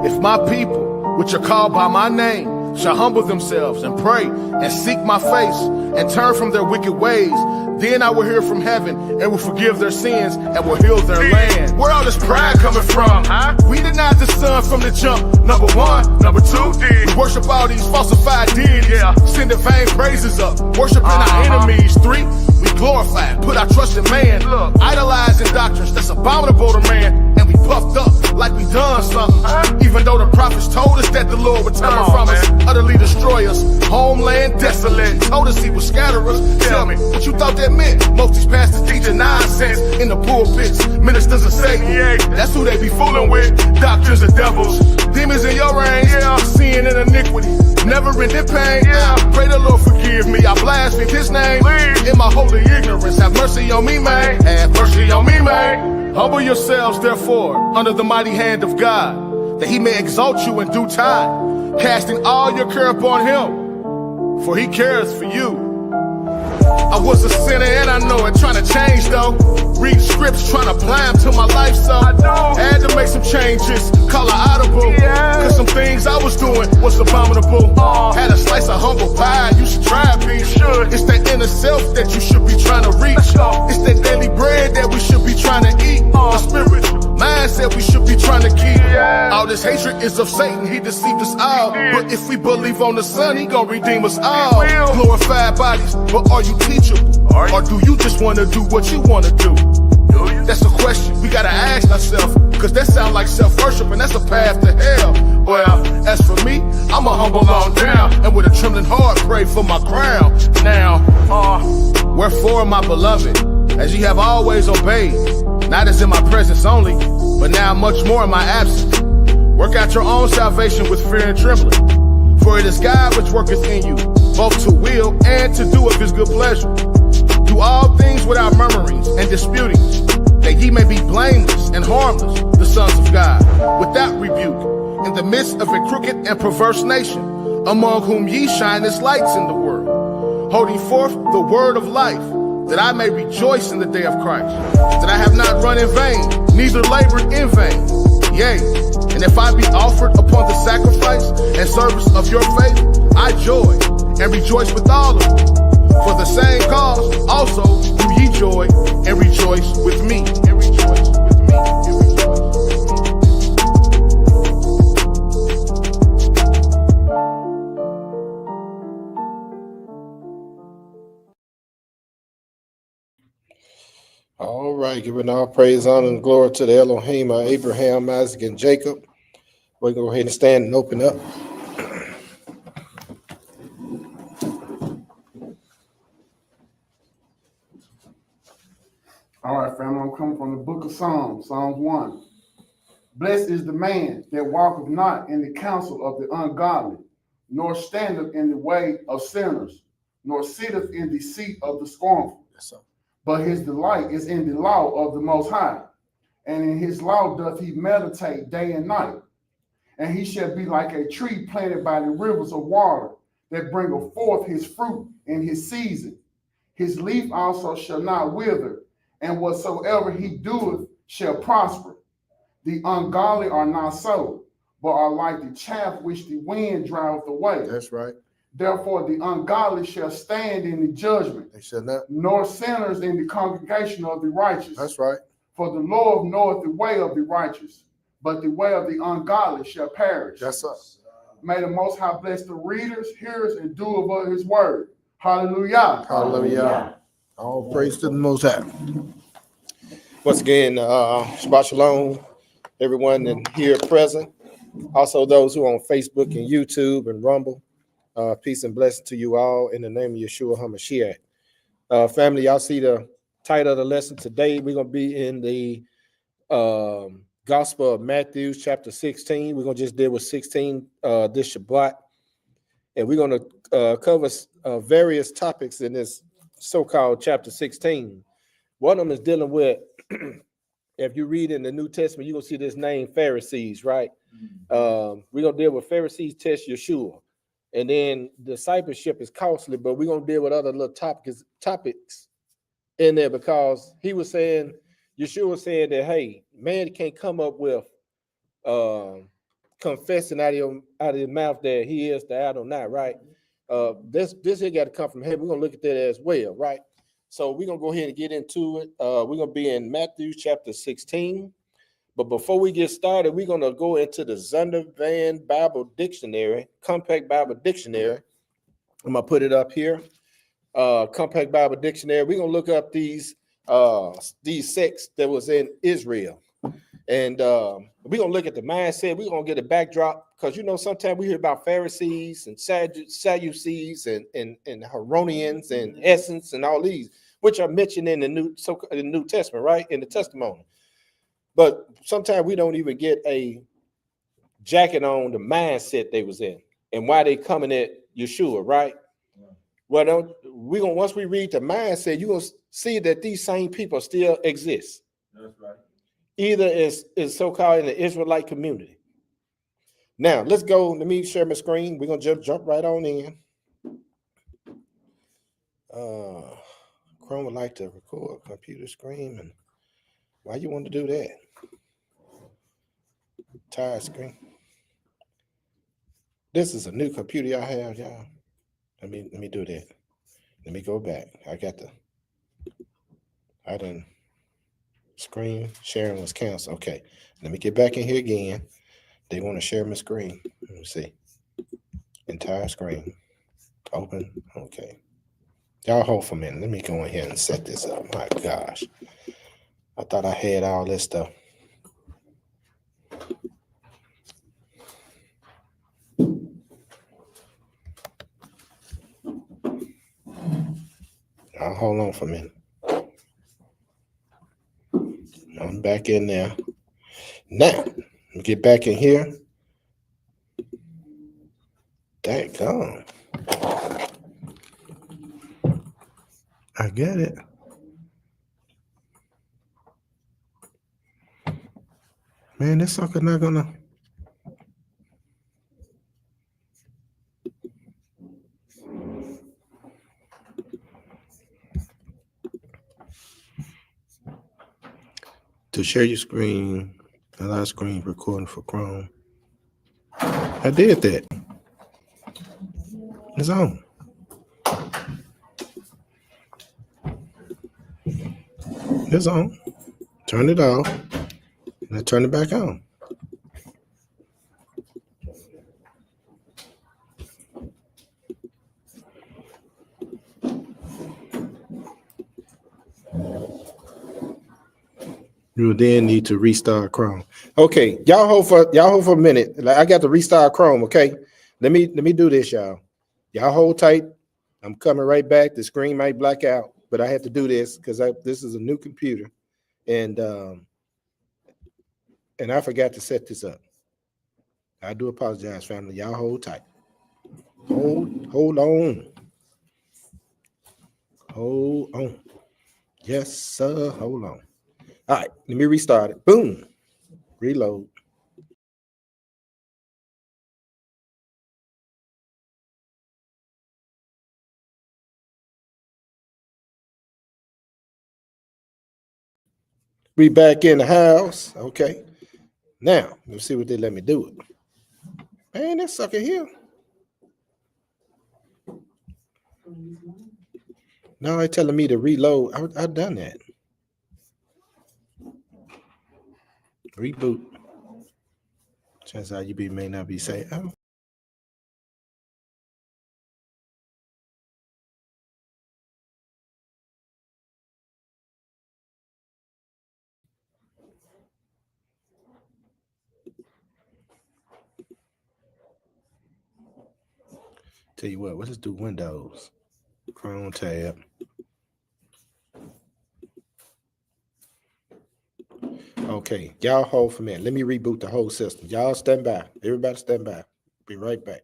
If my people, which are called by my name, shall humble themselves and pray and seek my face and turn from their wicked ways, then I will hear from heaven and will forgive their sins and will heal their land. Where all this pride coming from, huh? We denied the sun from the jump, number one. Number two, we worship all these falsified deities, sending vain praises up, worshiping our enemies. Three, we glorify, put our trust in man, idolizing doctrines that's abominable to man, and we puffed up like we done something, even though the prophets told us that the Lord would turn from us, utterly destroy us, homeland desolate, told us he would scatter us. Tell me, what you thought that meant? Most these pastors teaching nonsense in the pulpits, ministers of Satan, that's who they be fooling with, doctrines of devils, demons in your range, sin and iniquity, never ending pain. Pray the Lord forgive me, I blaspheme his name, in my holy ignorance, have mercy on me, man, have mercy on me, man. Humble yourselves, therefore, under the mighty hand of God, that he may exalt you in due time, casting all your care upon him, for he cares for you. I was a sinner and I know it, trying to change though. Read scripts, trying to apply them to my life, so I had to make some changes, call it audible, cause some things I was doing was abominable. Had a slice of humble pie, you should try it, be sure. It's that inner self that you should be trying to reach. It's that daily bread that we should be trying to eat. The spiritual mindset we should be trying to keep. All this hatred is of Satan, he deceived us all. But if we believe on the Son, he gon' redeem us all. Glorified bodies, but are you teachable? Or do you just wanna do what you wanna do? That's a question we gotta ask ourselves, cause that sound like self-worship and that's a path to hell. Well, as for me, I'ma humble on down, and with a trembling heart pray for my crown. Now, wherefore, my beloved, as ye have always obeyed, not as in my presence only, but now much more in my absence, work out your own salvation with fear and trembling. For it is God which worketh in you, both to will and to do of his good pleasure. Do all things without murmurings and disputings, that ye may be blameless and harmless, the sons of God, without rebuke, in the midst of a crooked and perverse nation, among whom ye shine as lights in the world, holding forth the word of life, that I may rejoice in the day of Christ, that I have not run in vain, neither labored in vain. Yea, and if I be offered upon the sacrifice and service of your faith, I joy and rejoice with all of you. For the same cause also do ye joy and rejoice with me. And rejoice with me. And rejoice All right, giving all praise, honor, and glory to the Elohim, Abraham, Isaac, and Jacob. We're going to go ahead and stand and open up. All right, family, I'm coming from the book of Psalms, Psalms 1. Blessed is the man that walketh not in the counsel of the ungodly, nor standeth in the way of sinners, nor sitteth in the seat of the scornful. Yes, but his delight is in the law of the Most High, and in his law doth he meditate day and night. And he shall be like a tree planted by the rivers of water, that bringeth forth his fruit in his season. His leaf also shall not wither, and whatsoever he doeth shall prosper. The ungodly are not so, but are like the chaff which the wind driveth away. that's right. Therefore the ungodly shall stand in the judgment, They shall not. nor sinners in the congregation of the righteous. That's right. For the Lord knoweth the way of the righteous, but the way of the ungodly shall perish. That's us. May the Most High bless the readers, hearers, and doers of his word. Hallelujah. Hallelujah. All praise to the Most High. Once again, Shabbat Shalom, everyone in here present. Also those who are on Facebook and YouTube and Rumble. Peace and blessing to you all in the name of Yahshua HaMashiach. Family, y'all see the title of the lesson today. We're going to be in the Gospel of Matthew, chapter 16. We're going to just deal with 16 this Shabbat. And we're going to cover various topics in this so-called chapter 16. One of them is dealing with, if you read in the New Testament, you're going to see this name Pharisees, right? We're going to deal with Pharisees test Yahshua. And then discipleship is costly, but we're going to deal with other little topics in there, because he was saying, Yeshua was saying that, hey, man can't come up with confessing out of your mouth that he is the Adonai, right? This here got to come from heaven. We're gonna look at that as well, right? So we're gonna go ahead and get into it. We're gonna be in Matthew chapter 16. But before we get started, we're gonna go into the Zondervan Bible Dictionary, Compact Bible Dictionary. I'm gonna put it up here. Compact Bible Dictionary. We're gonna look up these sects that was in Israel. And we're going to look at the mindset. We're going to get a backdrop because, you know, sometimes we hear about Pharisees and Sadducees and Heronians and Essence and all these, which are mentioned in the New Testament, right? In the testimony. But sometimes we don't even get a jacket on the mindset they was in and why they coming at Yahshua, right? Well, once we read the mindset, you're going to see that these same people still exist. That's right. Either is so-called in the Israelite community. Now, let's go. Let me share my screen. We're going to jump right on in. Chrome would like to record computer screen. And why you want to do that? Entire screen. This is a new computer I have, y'all. Let me do that. Let me go back. I done screen sharing was canceled. Okay. Let me get back in here again. They want to share my screen. Let me see. Entire screen. Open. Okay. Y'all hold for a minute. Let me go in here and set this up. My gosh. I thought I had all this stuff. Y'all hold on for a minute. I'm back in there. Now, let me get back in here. Daggone. I get it. Man, this sucker not gonna. To share your screen, allow screen recording for Chrome. I did that. It's on. It's on. Turn it off. And I turn it back on. You will then need to restart Chrome. Okay, y'all hold for a minute. I got to restart Chrome. Okay, let me do this, y'all. Y'all hold tight. I'm coming right back. The screen might black out, but I had to do this because this is a new computer, and I forgot to set this up. I do apologize, family. Y'all hold tight. Hold on. Hold on. Yes, sir. Hold on. All right, let me restart it. Boom. Reload. We back in the house. Okay. Now, let's see what they let me do it. Man, that sucker here. Now they're telling me to reload. I done that. Reboot. Chances are you may not be safe. Tell you what, let's do Windows. Chrome tab. Okay, y'all hold for a minute. Let me reboot the whole system. Y'all stand by. Everybody stand by. Be right back.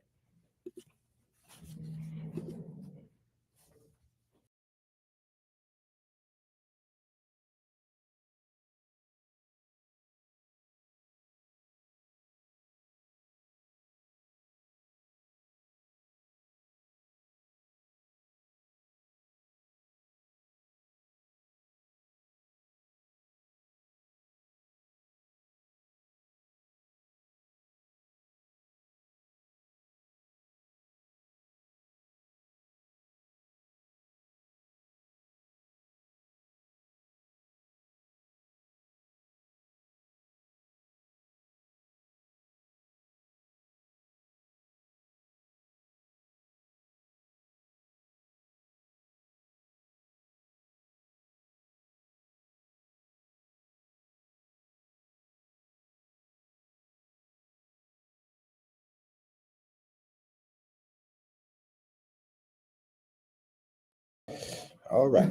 All right.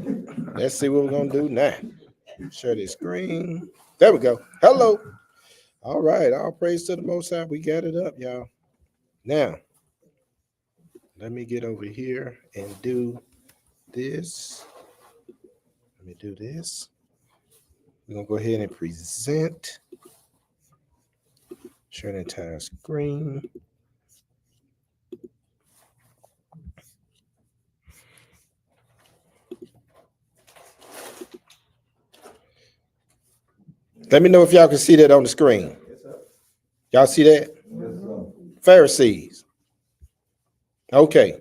Let's see what we're going to do now. Share this screen. There we go. Hello. All right. All praise to the Most High. We got it up, y'all. Now, let me get over here and do this. Let me do this. We're going to go ahead and present. Share the entire screen. Let me know if y'all can see that on the screen. Y'all see that? Pharisees. Okay.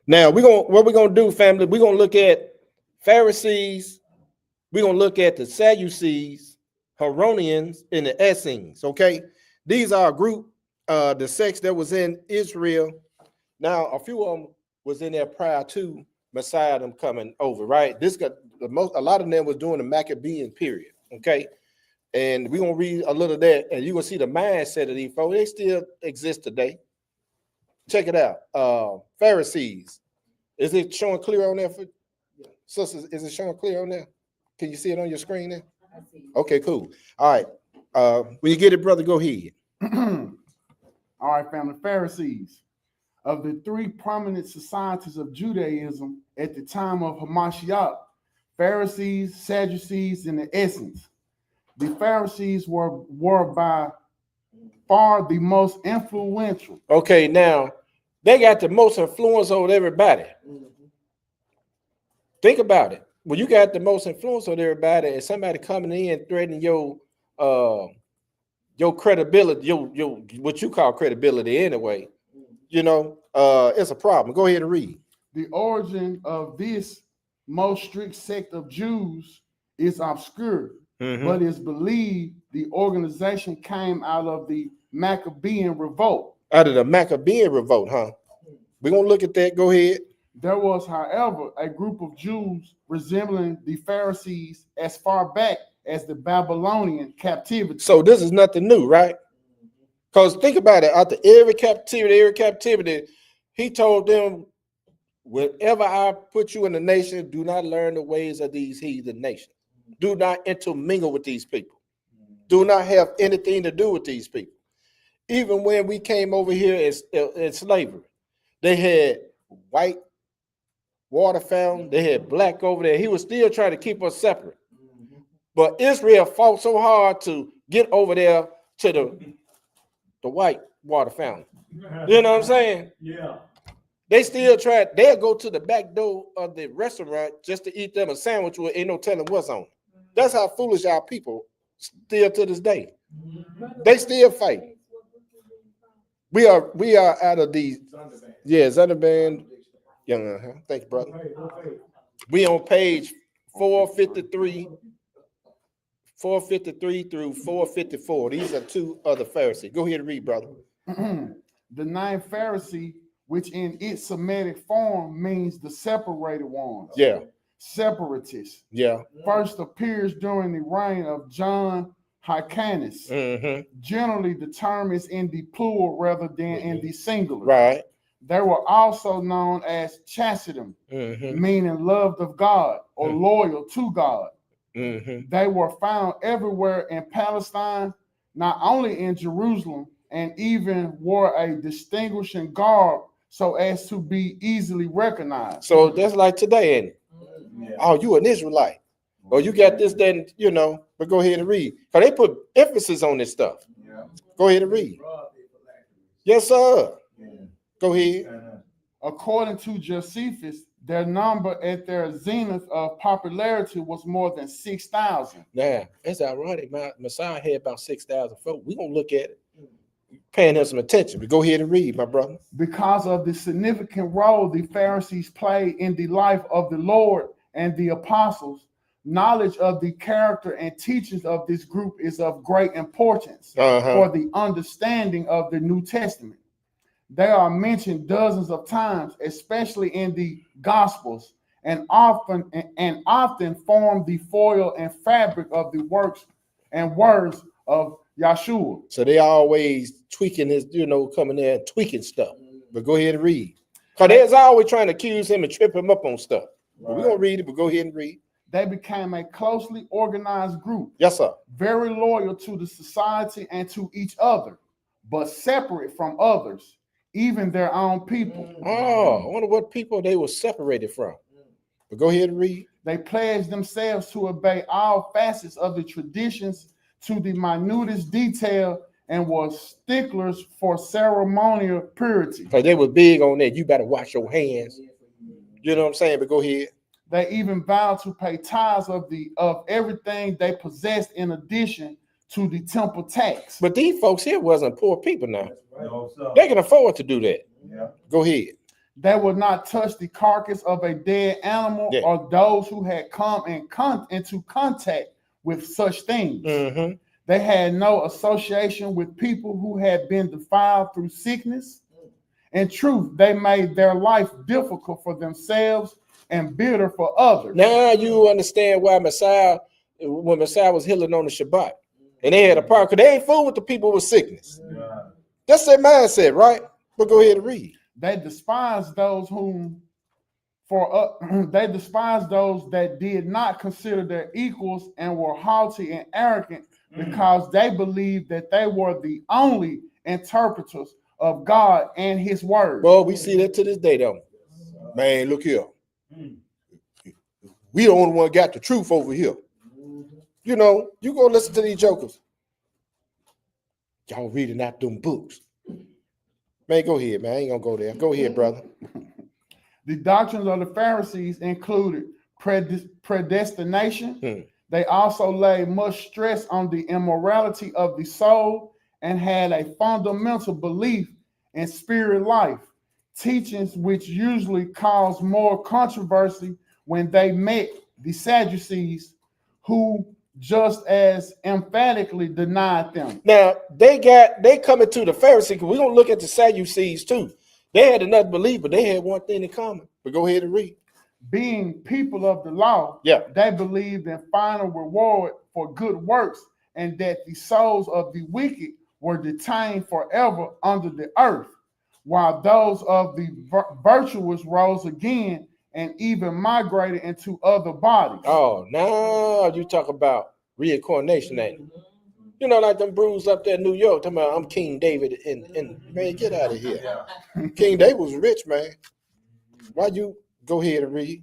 Now what we're gonna do, family, we're gonna look at Pharisees, we're gonna look at the Sadducees, Heronians, and the Essenes. Okay, these are a group, the sects that was in Israel. Now, a few of them was in there prior to Messiah them coming over, right? This got a lot of them was during the Maccabean period. Okay. And we're going to read a little of that, and you're going to see the mindset of these folks. They still exist today. Check it out. Pharisees. Is it showing clear on there? Sisters, is it showing clear on there? Can you see it on your screen there? Okay, cool. All right. When you get it, brother, go ahead. All right, family. Pharisees. Of the three prominent societies of Judaism at the time of Hamashiach, Pharisees, Sadducees, and the Essenes. The Pharisees were by far the most influential. Okay, now they got the most influence over everybody. Think about it. When you got the most influence over everybody, and somebody coming in threatening your credibility, your what you call credibility anyway, it's a problem. Go ahead and read. The origin of this most strict sect of Jews is obscure. But it's believed the organization came out of the Maccabean revolt. Out of the Maccabean revolt, huh? We're going to look at that. Go ahead. There was, however, a group of Jews resembling the Pharisees as far back as the Babylonian captivity. So this is nothing new, right? Because think about it. After every captivity, he told them, whenever I put you in a nation, do not learn the ways of these heathen nations. Do not intermingle with these people. Do not have anything to do with these people. Even when we came over here in slavery, they had white water fountain, they had black over there. He was still trying to keep us separate. But Israel fought so hard to get over there to the white water fountain. You know what I'm saying? Yeah. They still tried. They'll go to the back door of the restaurant just to eat them a sandwich with ain't no telling what's on it. That's how foolish our people still to this day. They still fight. We are out of these. Yeah, Zondervan. Yeah, thank you, brother. We on page 453 through 454. These are two other Pharisees. Go ahead and read, brother. The name Pharisee, which in its Semitic form means the separated ones. Yeah. Separatists. Yeah. First appears during the reign of John Hyrcanus. Generally, the term is in the plural rather than in the singular. Right. They were also known as chastitum, meaning loved of God or loyal to God. They were found everywhere in Palestine, not only in Jerusalem, and even wore a distinguishing garb so as to be easily recognized. So that's like today, ain't it? Yeah. Oh, you an Israelite. Or you got this, then, but go ahead and read. Because they put emphasis on this stuff. Yeah. Go ahead and read. Yes, sir. Yeah. Go ahead. According to Josephus, their number at their zenith of popularity was more than 6,000. Now, that's ironic. Messiah had about 6,000 folks. We're going to look at it. Paying him some attention. But go ahead and read, my brother. Because of the significant role the Pharisees played in the life of the Lord and the apostles, knowledge of the character and teachings of this group is of great importance for the understanding of the New Testament. They are mentioned dozens of times, especially in the Gospels, and often form the foil and fabric of the works and words of Yahshua. So they always tweaking his, coming there and tweaking stuff. But go ahead and read. Because they're always trying to accuse him and trip him up on stuff. But we're going to read it, but go ahead and read. They became a closely organized group. Yes, sir. Very loyal to the society and to each other, but separate from others, even their own people. Oh, I wonder what people they were separated from. But go ahead and read. They pledged themselves to obey all facets of the traditions to the minutest detail and were sticklers for ceremonial purity. Because they were big on that. You better wash your hands. You know what I'm saying? But go ahead. They even vowed to pay tithes of everything they possessed in addition to the temple tax. But these folks here wasn't poor people now. They can afford to do that. Yeah. Go ahead. They would not touch the carcass of a dead animal or those who had come into contact with such things. Mm-hmm. They had no association with people who had been defiled through sickness. In truth, they made their life difficult for themselves and bitter for others. Now you understand why Messiah, when Messiah was healing on the Shabbat, and they had a part, because they ain't fool with the people with sickness. Yeah. That's their mindset, right? But go ahead and read. They despised those they despised those that did not consider their equals and were haughty and arrogant because they believed that they were the only interpreters of God and his word. Well, we see that to this day, though. Man, look here. We the only one got the truth over here. You know, you go listen to these jokers. Y'all reading out them books. Man, go ahead, man. I ain't gonna go there. Go ahead, brother. The doctrines of the Pharisees included predestination. They also laid much stress on the immorality of the soul and had a fundamental belief in spirit life, teachings which usually caused more controversy when they met the Sadducees, who just as emphatically denied them. Now, they coming to the Pharisees. We're going to look at the Sadducees too. They had another belief, but they had one thing in common. But go ahead and read. Being people of the law, they believed in final reward for good works and that the souls of the wicked were detained forever under the earth, while those of the virtuous rose again and even migrated into other bodies. Oh, now you talk about reincarnation, ain't it? You know, like them brews up there in New York, talking about I'm King David, and man, get out of here. King David was rich, man. Why you go ahead and read?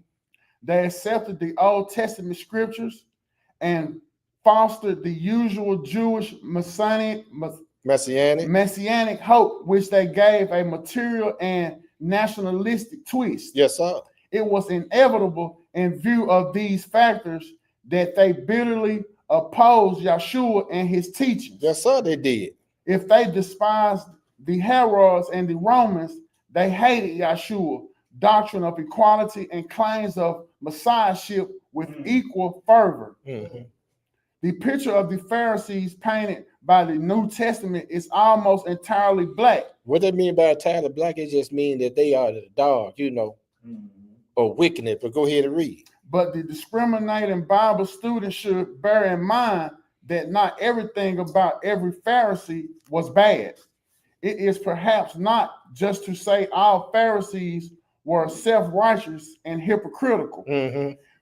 They accepted the Old Testament scriptures and fostered the usual Jewish messianic hope, which they gave a material and nationalistic twist. Yes, sir. It was inevitable in view of these factors that they bitterly opposed Yahshua and his teachings. Yes, sir, they did. If they despised the Herods and the Romans, they hated Yahshua, doctrine of equality and claims of messiahship with equal fervor. The picture of the Pharisees painted by the New Testament is almost entirely black. What they mean by entirely black, it just means that they are the dark, you know, or wickedness. But go ahead and read. But the discriminating Bible student should bear in mind that not everything about every Pharisee was bad. It is perhaps not just to say all Pharisees were self-righteous and hypocritical.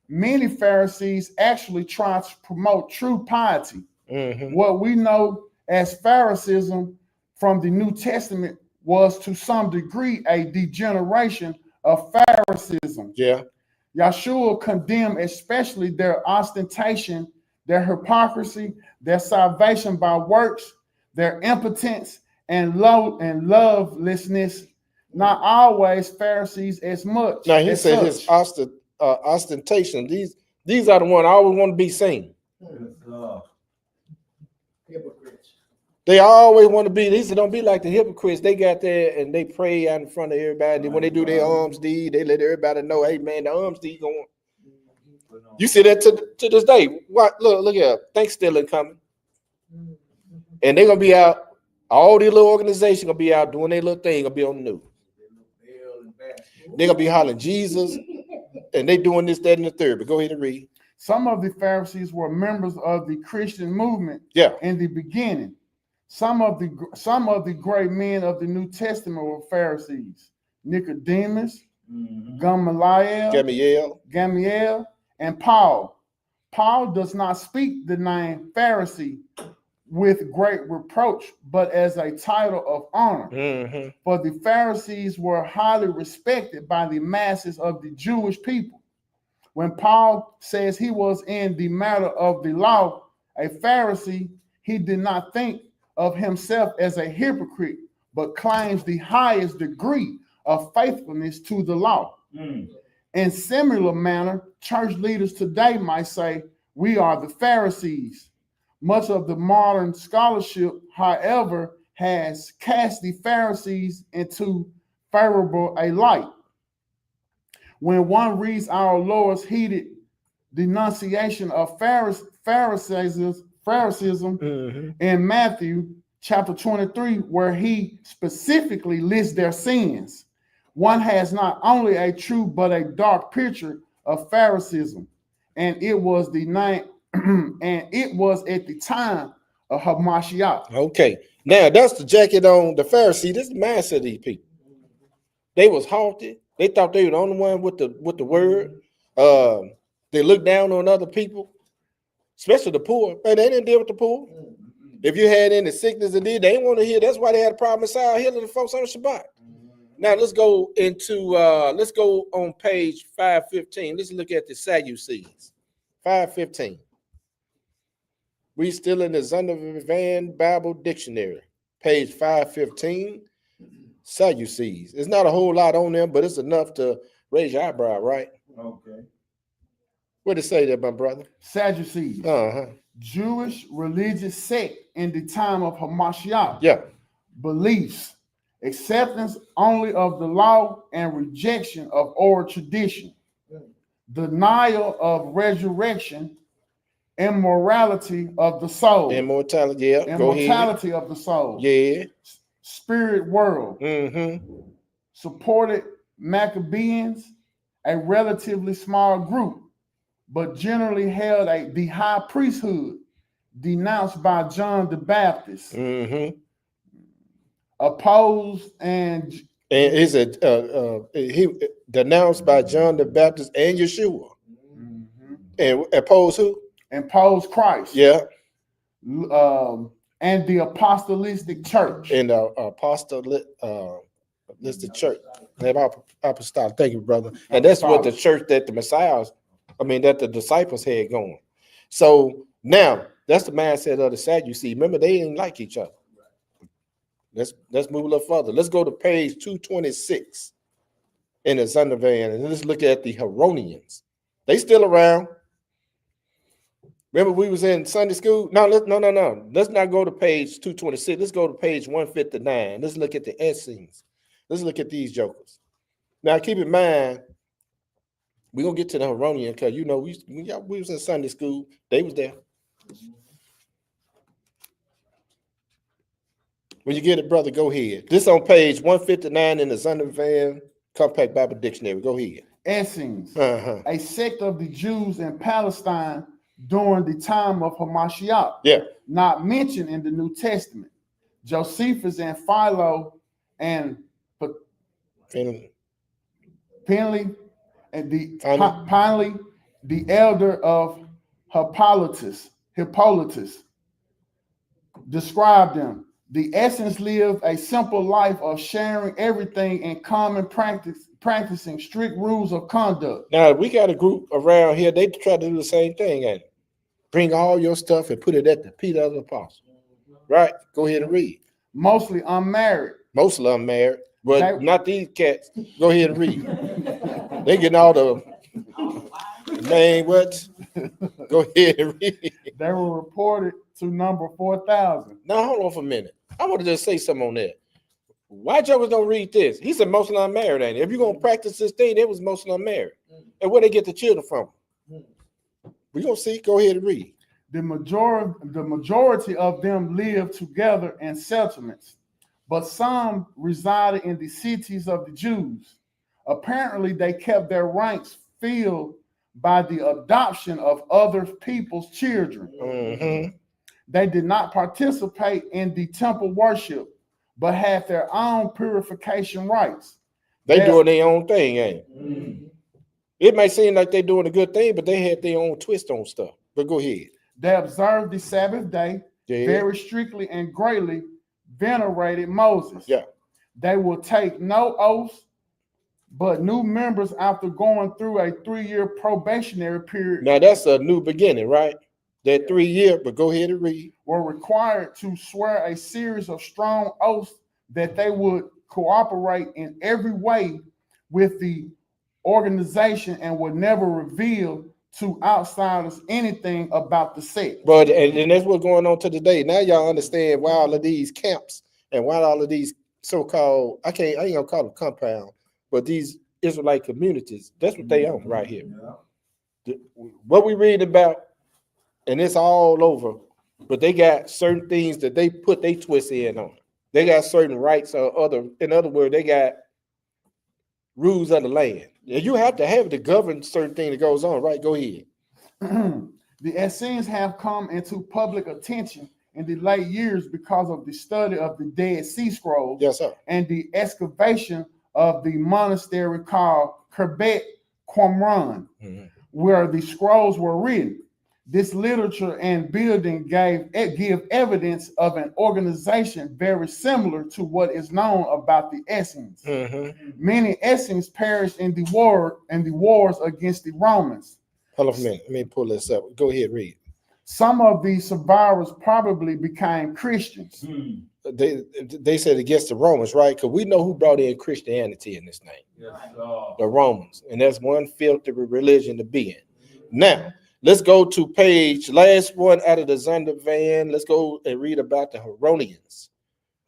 Many Pharisees actually tried to promote true piety. What we know as Phariseeism from the New Testament was to some degree a degeneration of Phariseeism. Yeah. Yahshua condemned especially their ostentation, their hypocrisy, their salvation by works, their impotence and lovelessness. Not always Pharisees as much. Now he said his ostentation. These are the ones I always want to be seen. Hypocrites. They always want to be. These don't be like the hypocrites. They got there and they pray out in front of everybody. When they do their alms deed, they let everybody know, hey man, the alms deed going. You see that to this day. What? Look here. Thanksgiving coming, and they're gonna be out. All these little organizations gonna be out doing their little thing. Gonna be on the news. They're gonna be hollering Jesus, and they doing this, that, and the third. But go ahead and read. Some of the Pharisees were members of the Christian movement in the beginning. Some of the great men of the New Testament were Pharisees. Nicodemus, Gamaliel, and Paul. Paul does not speak the name Pharisee with great reproach, but as a title of honor. For the Pharisees were highly respected by the masses of the Jewish people. When Paul says he was in the matter of the law a Pharisee, he did not think of himself as a hypocrite, but claims the highest degree of faithfulness to the law. In similar manner, church leaders today might say, we are the Pharisees. Much of the modern scholarship, however, has cast the Pharisees into favorable a light. When one reads our Lord's heated denunciation of Phariseeism in Matthew chapter 23, where he specifically lists their sins, one has not only a true but a dark picture of Phariseeism, and it was the night, and it was at the time of Hamashiach. Okay, now that's the jacket on the Pharisee. This is the mindset of these people. They was haughty. They thought they were the only one with the word. They looked down on other people, especially the poor. Man, they didn't deal with the poor. If you had any sickness and they didn't want to hear. That's why they had a problem with healing the folks on the Shabbat. Now let's go on page 515. Let's look at the Sadducees. 515. We still in the Zondervan Bible Dictionary, page 515. Sadducees. It's not a whole lot on them, but it's enough to raise your eyebrow, right? Okay. What did it say there, my brother? Sadducees. Jewish religious sect in the time of Hamashiach. Yeah. Beliefs, acceptance only of the law and rejection of oral tradition, denial of resurrection, immorality of the soul. Immortality, yeah. Immortality of the soul. Yeah. Spirit world. Supported Maccabees, a relatively small group, but generally held the high priesthood, denounced by John the Baptist. Opposed and is it he denounced by John the Baptist and Yahshua. And opposed who? Opposed Christ. Yeah. And the apostolic church. And the apostolic church. Apostolic. Thank you, brother. And that's what the church that the that the disciples had going. So now that's the mindset of the Sadducees. Remember, they didn't like each other. Let's move a little further. Let's go to page 226 in the Zondervan, and let's look at the Heronians. They still around. Remember, we was in Sunday school. No. Let's not go to page 226. Let's go to page 159. Let's look at the Essenes. Let's look at these jokers. Now, keep in mind, we're gonna get to the Heronian because we was in Sunday school. They was there. When you get it, brother, go ahead. This on page 159 in the Zondervan Compact Bible Dictionary. Go ahead. Essenes, a sect of the Jews in Palestine during the time of Hamashiach. Yeah. Not mentioned in the New Testament. Josephus and Philo and Penley and the elder of Hippolytus described them. The Essenes lived a simple life of sharing everything in common practicing strict rules of conduct. Now, we got a group around here, they try to do the same thing, and bring all your stuff and put it at the feet of the apostle. Right? Go ahead and read. Mostly unmarried. But not these cats. Go ahead and read. They getting all the name what? Go ahead and read. They were reported to number 4,000. Now, hold on for a minute. I want to just say something on that. Why jokers don't read this? He said mostly unmarried, ain't it? If you're going to practice this thing, it was mostly unmarried. And where they get the children from? We're going to see. Go ahead and read. The majority of them lived together in settlements, but some resided in the cities of the Jews. Apparently, they kept their ranks filled by the adoption of other people's children. They did not participate in the temple worship, but had their own purification rites. They doing their own thing, ain't it? It may seem like they're doing a good thing, but they had their own twist on stuff. But go ahead. They observed the Sabbath day very strictly and greatly venerated Moses. Yeah. They will take no oaths, but new members after going through a 3-year probationary period. Now that's a new beginning, right? That 3 year, but go ahead and read. Were required to swear a series of strong oaths that they would cooperate in every way with the organization and would never reveal to outsiders anything about the sect. But and that's what's going on to today. Now y'all understand why all of these camps and why all of these so-called, I ain't gonna call them compound, but these Israelite communities, that's what they own right here. What we read about, and it's all over, but they got certain things that they put their twist in on. They got certain rights or in other words, they got rules of the land. You have to have to govern certain thing that goes on, right? Go ahead. The Essenes have come into public attention in the late years because of the study of the Dead Sea Scrolls. Yes, sir. And the excavation of the monastery called Kerbet Qumran, where the scrolls were written. This literature and building give evidence of an organization very similar to what is known about the Essenes. Many Essenes perished in the wars against the Romans. Hold on a minute. Let me pull this up. Go ahead, read. Some of the survivors probably became Christians. They said against the Romans, right? Because we know who brought in Christianity in this name. Yes, the Romans. And that's one filthy religion to be in. Now, let's go to last one out of the Zondervan. Let's go and read about the Heronians.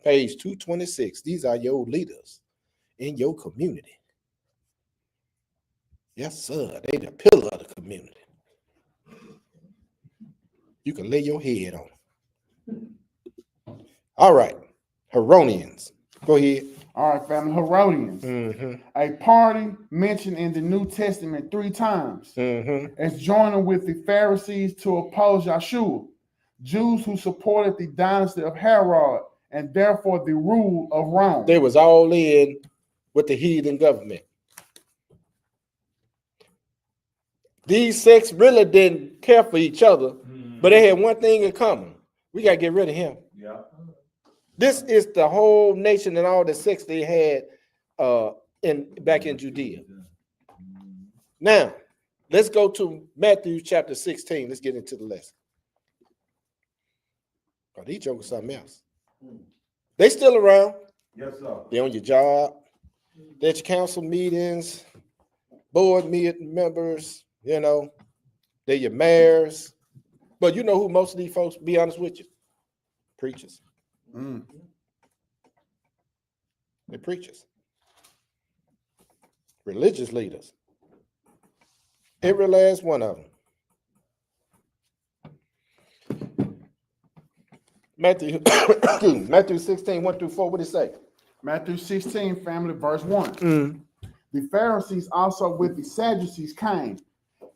Page 226. These are your leaders in your community. Yes, sir. They the pillar of the community. You can lay your head on them. All right. Heronians. Go ahead. All right, family. Herodians. A party mentioned in the New Testament 3 times as joining with the Pharisees to oppose Yahshua, Jews who supported the dynasty of Herod and therefore the rule of Rome. They was all in with the heathen government. These sects really didn't care for each other, but they had one thing in common. We got to get rid of him. Yeah. This is the whole nation and all the sects they had back in Judea. Now, let's go to Matthew chapter 16. Let's get into the lesson. Oh, these jokers something else. They still around. Yes, sir. They on your job. They're at your council meetings, board members, you know, they're your mayors. But you know who most of these folks, be honest with you? Preachers. They're preachers. Religious leaders. Every last one of them. Matthew 16, 1 through 4, what did it say? Matthew 16, family, verse 1. The Pharisees also with the Sadducees came,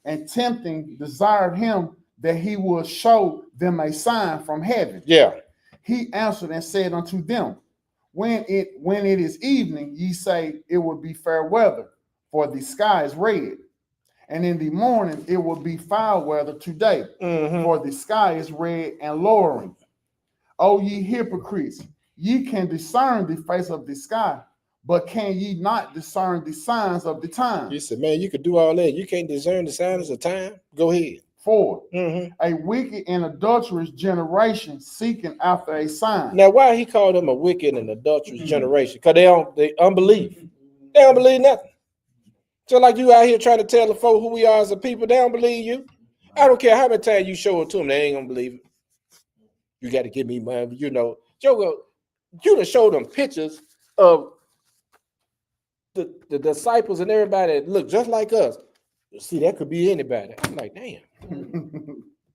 and tempting desired him that he would show them a sign from heaven. Yeah. He answered and said unto them, when it is evening, ye say it will be fair weather, for the sky is red. And in the morning it will be foul weather today, for the sky is red and lowering. O ye hypocrites, ye can discern the face of the sky, but can ye not discern the signs of the time? You said, man, you could do all that. You can't discern the signs of time? Go ahead. 4. A wicked and adulterous generation seeking after a sign. Now, why he called them a wicked and adulterous generation? Because they unbelieve. They don't believe nothing. So like you out here trying to tell the folk who we are as a people, they don't believe you. I don't care how many times you show it to them, they ain't gonna believe it. You got to give me money, you know. Joe, you done showed them pictures of the disciples and everybody that look just like us. See, that could be anybody. I'm like, damn.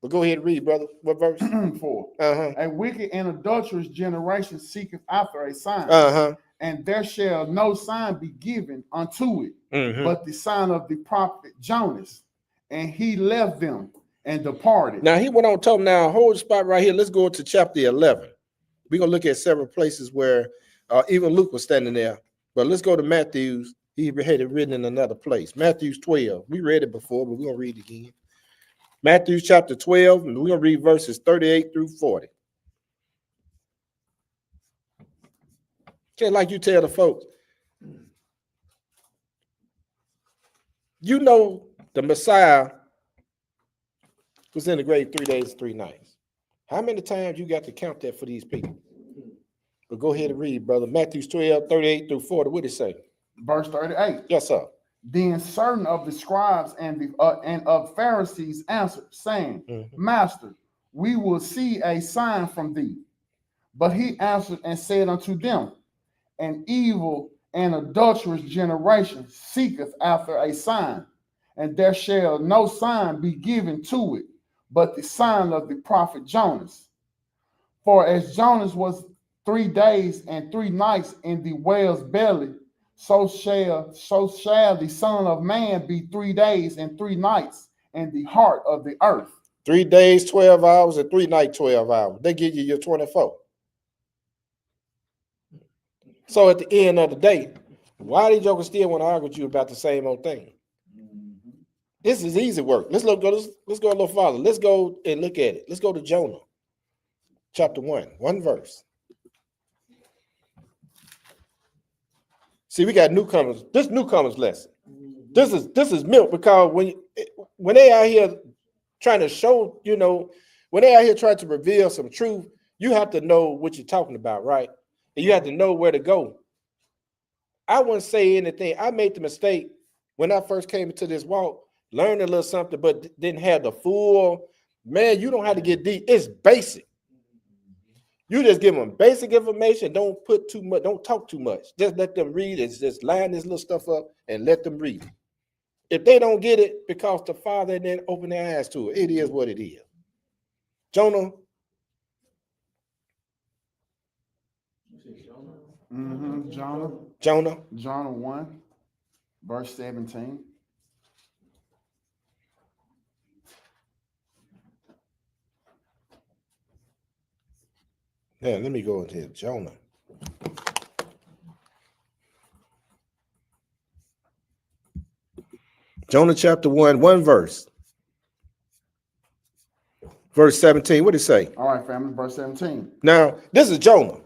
But go ahead and read, brother. What verse? 4. A wicked and adulterous generation seeketh after a sign, and there shall no sign be given unto it, but the sign of the prophet Jonas. And he left them and departed. Now he went on to now, hold the spot right here. Let's go to chapter 11. We're gonna look at several places where even Luke was standing there. But let's go to Matthew's. He had it written in another place. Matthew's 12. We read it before, but we're going to read it again. Matthew chapter 12, and we're going to read verses 38 through 40. Just like you tell the folks, you know the Messiah was in the grave 3 days and 3 nights. How many times you got to count that for these people? But go ahead and read, brother. Matthew 12, 38 through 40. What did it say? Verse 38. Yes, sir. Then certain of the scribes and of Pharisees answered, saying, Master, we will see a sign from thee. But he answered and said unto them, an evil and adulterous generation seeketh after a sign, and there shall no sign be given to it, but the sign of the prophet Jonas. For as Jonas was 3 days and 3 nights in the whale's belly, so shall the Son of Man be 3 days and 3 nights in the heart of the earth. 3 days, 12 hours, and 3 nights, 12 hours. They give you your 24. So at the end of the day, why these jokers still want to argue with you about the same old thing? This is easy work. Let's go a little farther. Let's go and look at it. Let's go to Jonah, chapter 1, 1 verse. See, we got newcomers. This newcomers lesson. This is milk, because when they out here trying to show, when they out here trying to reveal some truth, you have to know what you're talking about, right? And you have to know where to go. I wouldn't say anything. I made the mistake when I first came into this walk, learned a little something, but didn't have the full. Man, you don't have to get deep. It's basic. You just give them basic information. Don't put too much. Don't talk too much. Just let them read it. Just line this little stuff up and let them read it. If they don't get it because the Father didn't open their eyes to it, it is what it is. Jonah. Jonah 1, verse 17. Yeah, let me go into here. Jonah. Jonah chapter 1, 1 verse. Verse 17. What did it say? All right, family, verse 17. Now, this is Jonah.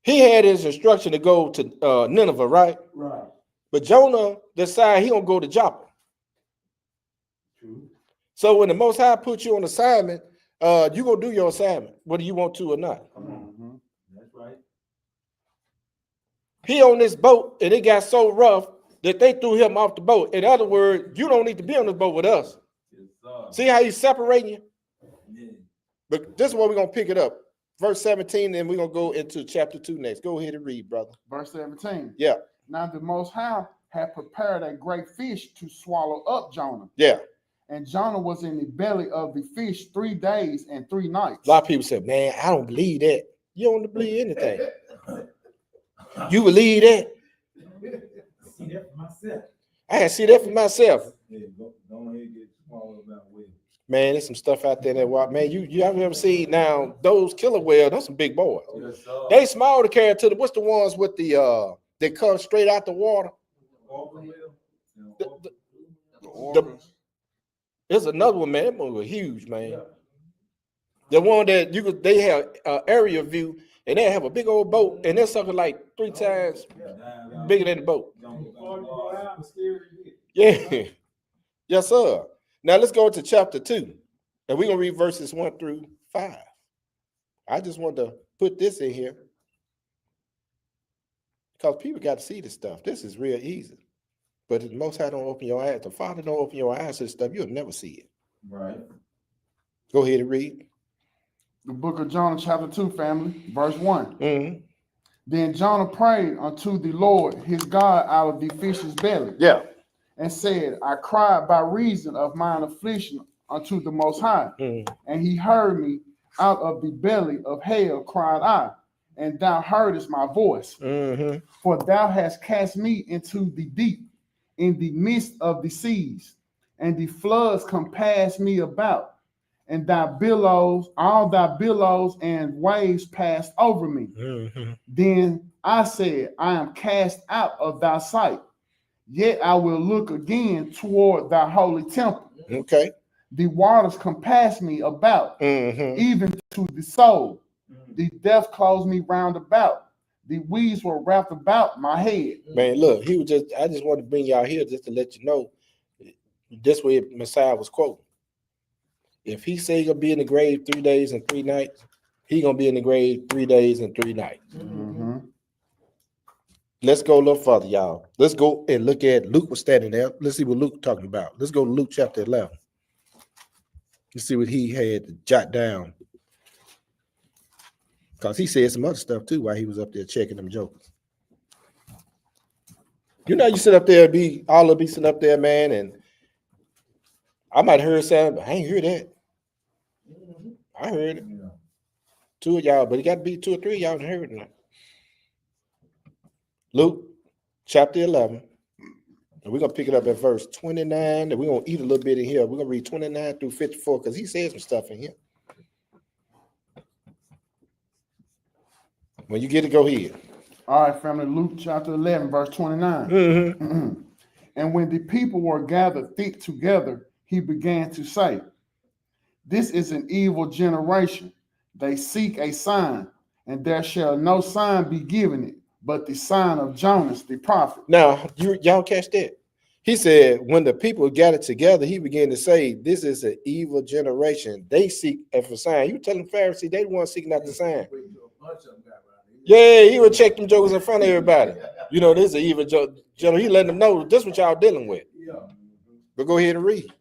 He had his instruction to go to Nineveh, right? Right. But Jonah decided he gonna go to Joppa. True. So when the Most High put you on assignment, you gonna do your assignment, whether you want to or not. Mm-hmm. That's right. He on this boat, and it got so rough that they threw him off the boat. In other words, you don't need to be on this boat with us. See how he's separating you? Yeah. But this is where we're gonna pick it up. Verse 17, and we're gonna go into chapter 2 next. Go ahead and read, brother. Verse 17. Yeah. Now the Most High had prepared a great fish to swallow up Jonah. Yeah. And Jonah was in the belly of the fish 3 days and 3 nights. A lot of people say, man, I don't believe that. You don't believe anything. You believe that? See that for myself. I can see that for myself. Yeah, don't let it get swallowed about whale. Man, there's some stuff out there that walk. Man, you have ever seen now those killer whales? Those some big boys. Yes, They small to carry to the. What's the ones with the they come straight out the water? There's another one, man. That one was huge, man. Yeah. The one that they have area view, and they have a big old boat, and they're something like 3 times bigger than the boat. Yeah. Yes, sir. Now let's go to chapter 2, and we're gonna read verses 1 through 5. I just want to put this in here because people got to see this stuff. This is real easy. But if the Most High don't open your eyes, the Father don't open your eyes to this stuff, you'll never see it. Right. Go ahead and read. The book of Jonah, chapter 2, family, verse 1. Mm-hmm. Then Jonah prayed unto the Lord his God out of the fish's belly. Yeah. And said, I cried by reason of mine affliction unto the Most High. Mm-hmm. And he heard me out of the belly of hell, cried I, and thou heardest my voice. Mm-hmm. For thou hast cast me into the deep, in the midst of the seas, and the floods compassed me about, and thy billows, all thy billows and waves passed over me. Mm-hmm. Then I said, I am cast out of thy sight. Yet I will look again toward thy holy temple. Okay. The waters compass me about, even to the soul. The death closed me round about. The weeds were wrapped about my head. Man, look, I just want to bring y'all here just to let you know this way Messiah was quoting. If he say he's gonna be in the grave 3 days and 3 nights, he gonna be in the grave 3 days and 3 nights. Let's go a little further, y'all. Let's go and look at Luke was standing there. Let's see what Luke talking about. Let's go to Luke chapter 11. Let's see what he had to jot down. Because he said some other stuff too while he was up there checking them jokers. You know, you sit up there, be sitting up there, man, and I might have heard something, but I ain't heard that. I heard it. Yeah. 2 of y'all, but it got to be 2 or 3 of y'all that heard it. Luke chapter 11, and we're going to pick it up at verse 29, and we're going to eat a little bit in here. We're going to read 29 through 54 because he says some stuff in here. When you get it, go ahead. All right, family, Luke chapter 11, verse 29. And when the people were gathered thick together, he began to say, this is an evil generation. They seek a sign, and there shall no sign be given it, but the sign of Jonas the prophet. Now, y'all catch that? He said, when the people gathered together, he began to say, this is an evil generation. They seek a sign. You telling Pharisees they weren't seeking out the sign. Yeah, he would check them jokers in front of everybody. You know, this is an evil generation. He letting them know this is what y'all dealing with. But go ahead and read.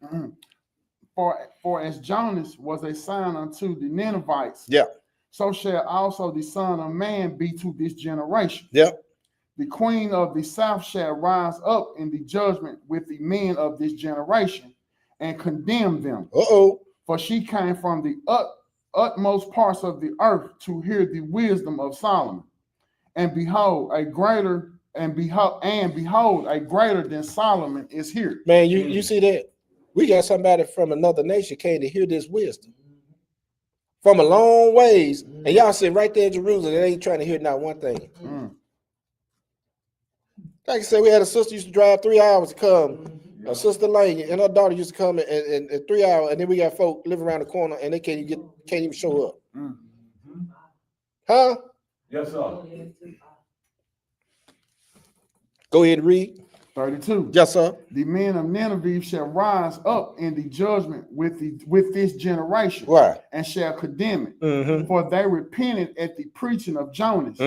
For as Jonas was a sign unto the Ninevites, Yeah. so shall also the Son of Man be to this generation. Yeah. The queen of the south shall rise up in the judgment with the men of this generation and condemn them. For she came from the utmost parts of the earth to hear the wisdom of Solomon. And behold, a greater than Solomon is here. Man, you see that? We got somebody from another nation came to hear this wisdom from a long ways, and y'all sitting right there in Jerusalem. They ain't trying to hear not one thing. Like I said, we had a sister used to drive 3 hours to come. A sister Lane and her daughter used to come in 3 hours, and then we got folk living around the corner, and they can't even show up. Huh? Yes, sir. Go ahead and read. 32. Yes, sir. The men of Nineveh shall rise up in the judgment with this generation. Why? And shall condemn it. For they repented at the preaching of Jonas.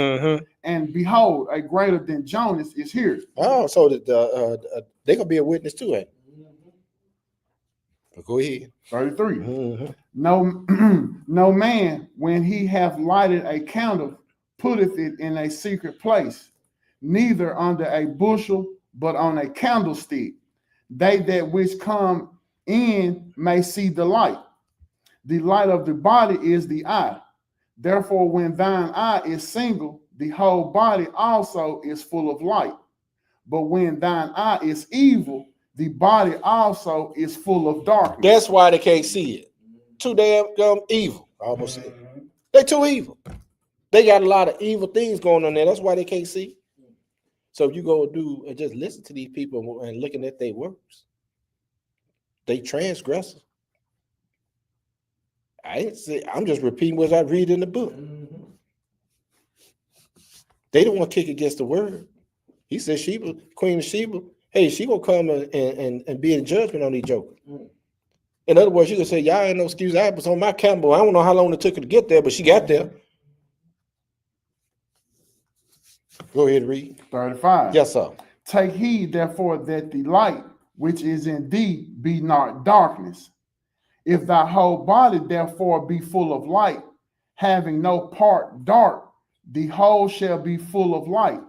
And behold, a greater than Jonas is here. Oh, so that they're gonna be a witness to it. But go ahead. 33. No man, when he hath lighted a candle, putteth it in a secret place, neither under a bushel, but on a candlestick, they that which come in may see the light. The light of the body is the eye. Therefore, when thine eye is single, the whole body also is full of light. But when thine eye is evil, the body also is full of darkness. That's why they can't see it. Too damn evil. I almost said they're too evil. They got a lot of evil things going on there. That's why they can't see. So if you go do and just listen to these people and looking at their works, they transgressors. I ain't say, I'm just repeating what I read in the book. They don't want to kick against the word. He said Sheba, Queen of Sheba, hey, she gonna come and be in judgment on these jokers. In other words, you can say, y'all ain't no excuse. I was on my camel. I don't know how long it took her to get there, but she got there. Go ahead, read. 35. Yes, sir. Take heed, therefore, that the light which is in thee be not darkness. If thy whole body, therefore, be full of light, having no part dark, the whole shall be full of light,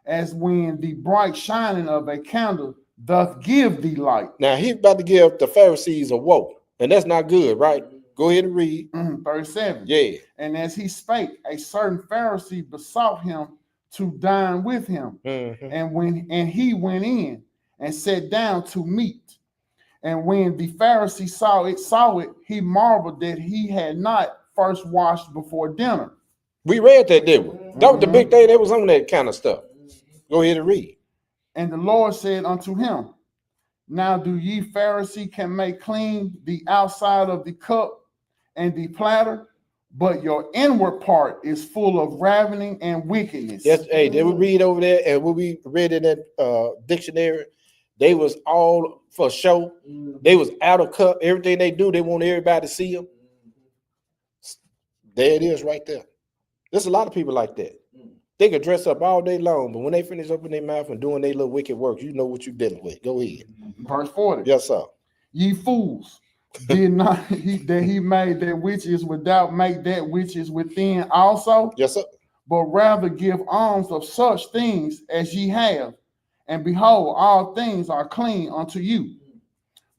as when the bright shining of a candle doth give thee light. Now, he's about to give the Pharisees a woe, and that's not good, right? Go ahead and read. 37. Yeah. And as he spake, a certain Pharisee besought him to dine with him. And he went in and sat down to meat. And when the Pharisee saw it, he marveled that he had not first washed before dinner. We read that, didn't we? That was the big thing. They was on that kind of stuff. Go ahead and read. And the Lord said unto him, now do ye Pharisee can make clean the outside of the cup and the platter, but your inward part is full of ravening and wickedness. Yes, hey, they would read over there, and what we read in that dictionary, they was all for show. They was out of cup. Everything they do, they want everybody to see them. There it is right there. There's a lot of people like that. They could dress up all day long, but when they finish opening their mouth and doing their little wicked work, you know what you're dealing with. Go ahead. Verse 40. Yes, sir. Ye fools, did not he made that which is without make that which is within also? Yes, sir. But rather give alms of such things as ye have, and behold, all things are clean unto you.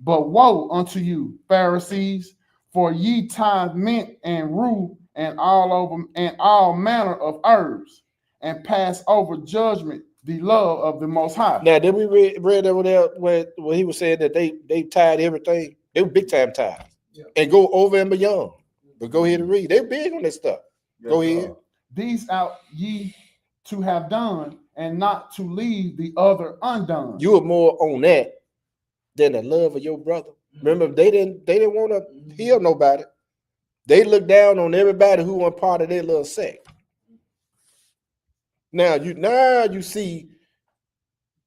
But woe unto you, Pharisees, for ye tithe mint and rue and all manner of herbs, and pass over judgment the love of the Most High. Now, did we read over there where he was saying that they tied everything? They were big time tied and go over and beyond. But go ahead and read. They're big on this stuff. Go ahead. These out ye to have done, and not to leave the other undone. You were more on that than the love of your brother. Remember, they didn't want to heal nobody. They looked down on everybody who wasn't part of their little sect. Now you see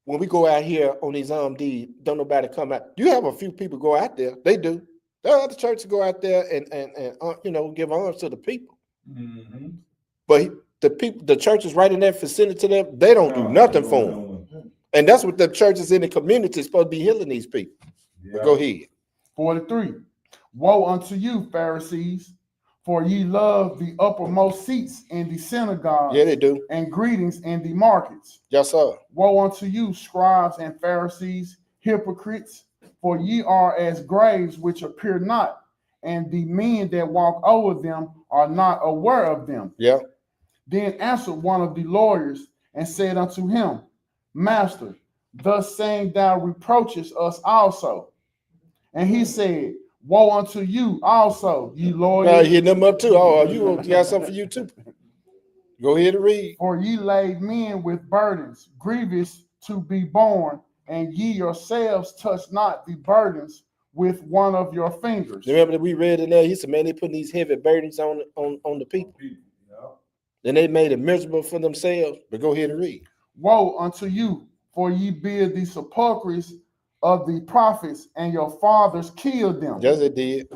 when we go out here on these deeds, don't nobody come out. You have a few people go out there. They do. There are other churches go out there and give arms to the people. Mm-hmm. But the churches right in that vicinity to them, they don't do nothing for them. And that's what the churches in the community is supposed to be healing these people. Yeah. Go ahead. 43. Woe unto you, Pharisees, for ye love the uppermost seats in the synagogues, Yeah, they do. and greetings in the markets. Yes, sir. Woe unto you, scribes and Pharisees, hypocrites, for ye are as graves which appear not, and the men that walk over them are not aware of them. Yeah. Then answered one of the lawyers and said unto him, Master, thus saying thou reproachest us also. And he said, woe unto you also, ye lawyers. Hitting them up too. Oh, you got something for you too. Go ahead and read. For ye laid men with burdens, grievous to be borne, and ye yourselves touch not the burdens with one of your fingers. Remember that we read in there, he said, man, they putting these heavy burdens on the people. Then they made it miserable for themselves. But go ahead and read. Woe unto you, for ye build the sepulchres of the prophets, and your fathers killed them. Yes, it did.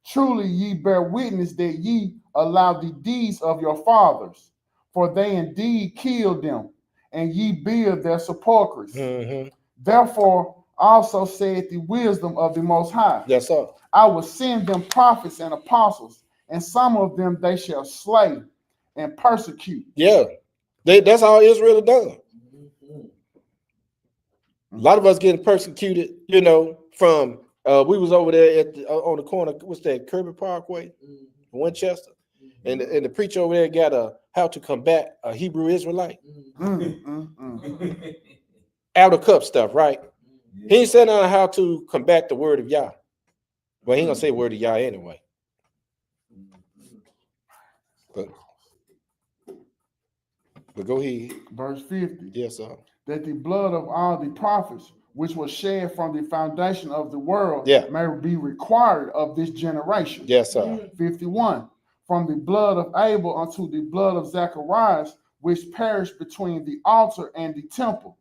Truly ye bear witness that ye allow the deeds of your fathers, for they indeed killed them, and ye build their sepulchres. Mm-hmm. Therefore also said the wisdom of the Most High, Yes, sir. I will send them prophets and apostles, and some of them they shall slay and persecute. Yeah. That's all Israel have done. A lot of us getting persecuted, from we was over there on the corner, what's that, Kirby Parkway, Winchester, and the preacher over there got a how to combat a Hebrew Israelite. Out of cup stuff, right? He ain't saying on how to combat the word of Yah. Well, he ain't gonna say word of Yah anyway. But go ahead. Verse 50. Yes, sir. That the blood of all the prophets, which was shed from the foundation of the world, may be required of this generation. Yes, sir. 51. From the blood of Abel unto the blood of Zacharias, which perished between the altar and the temple.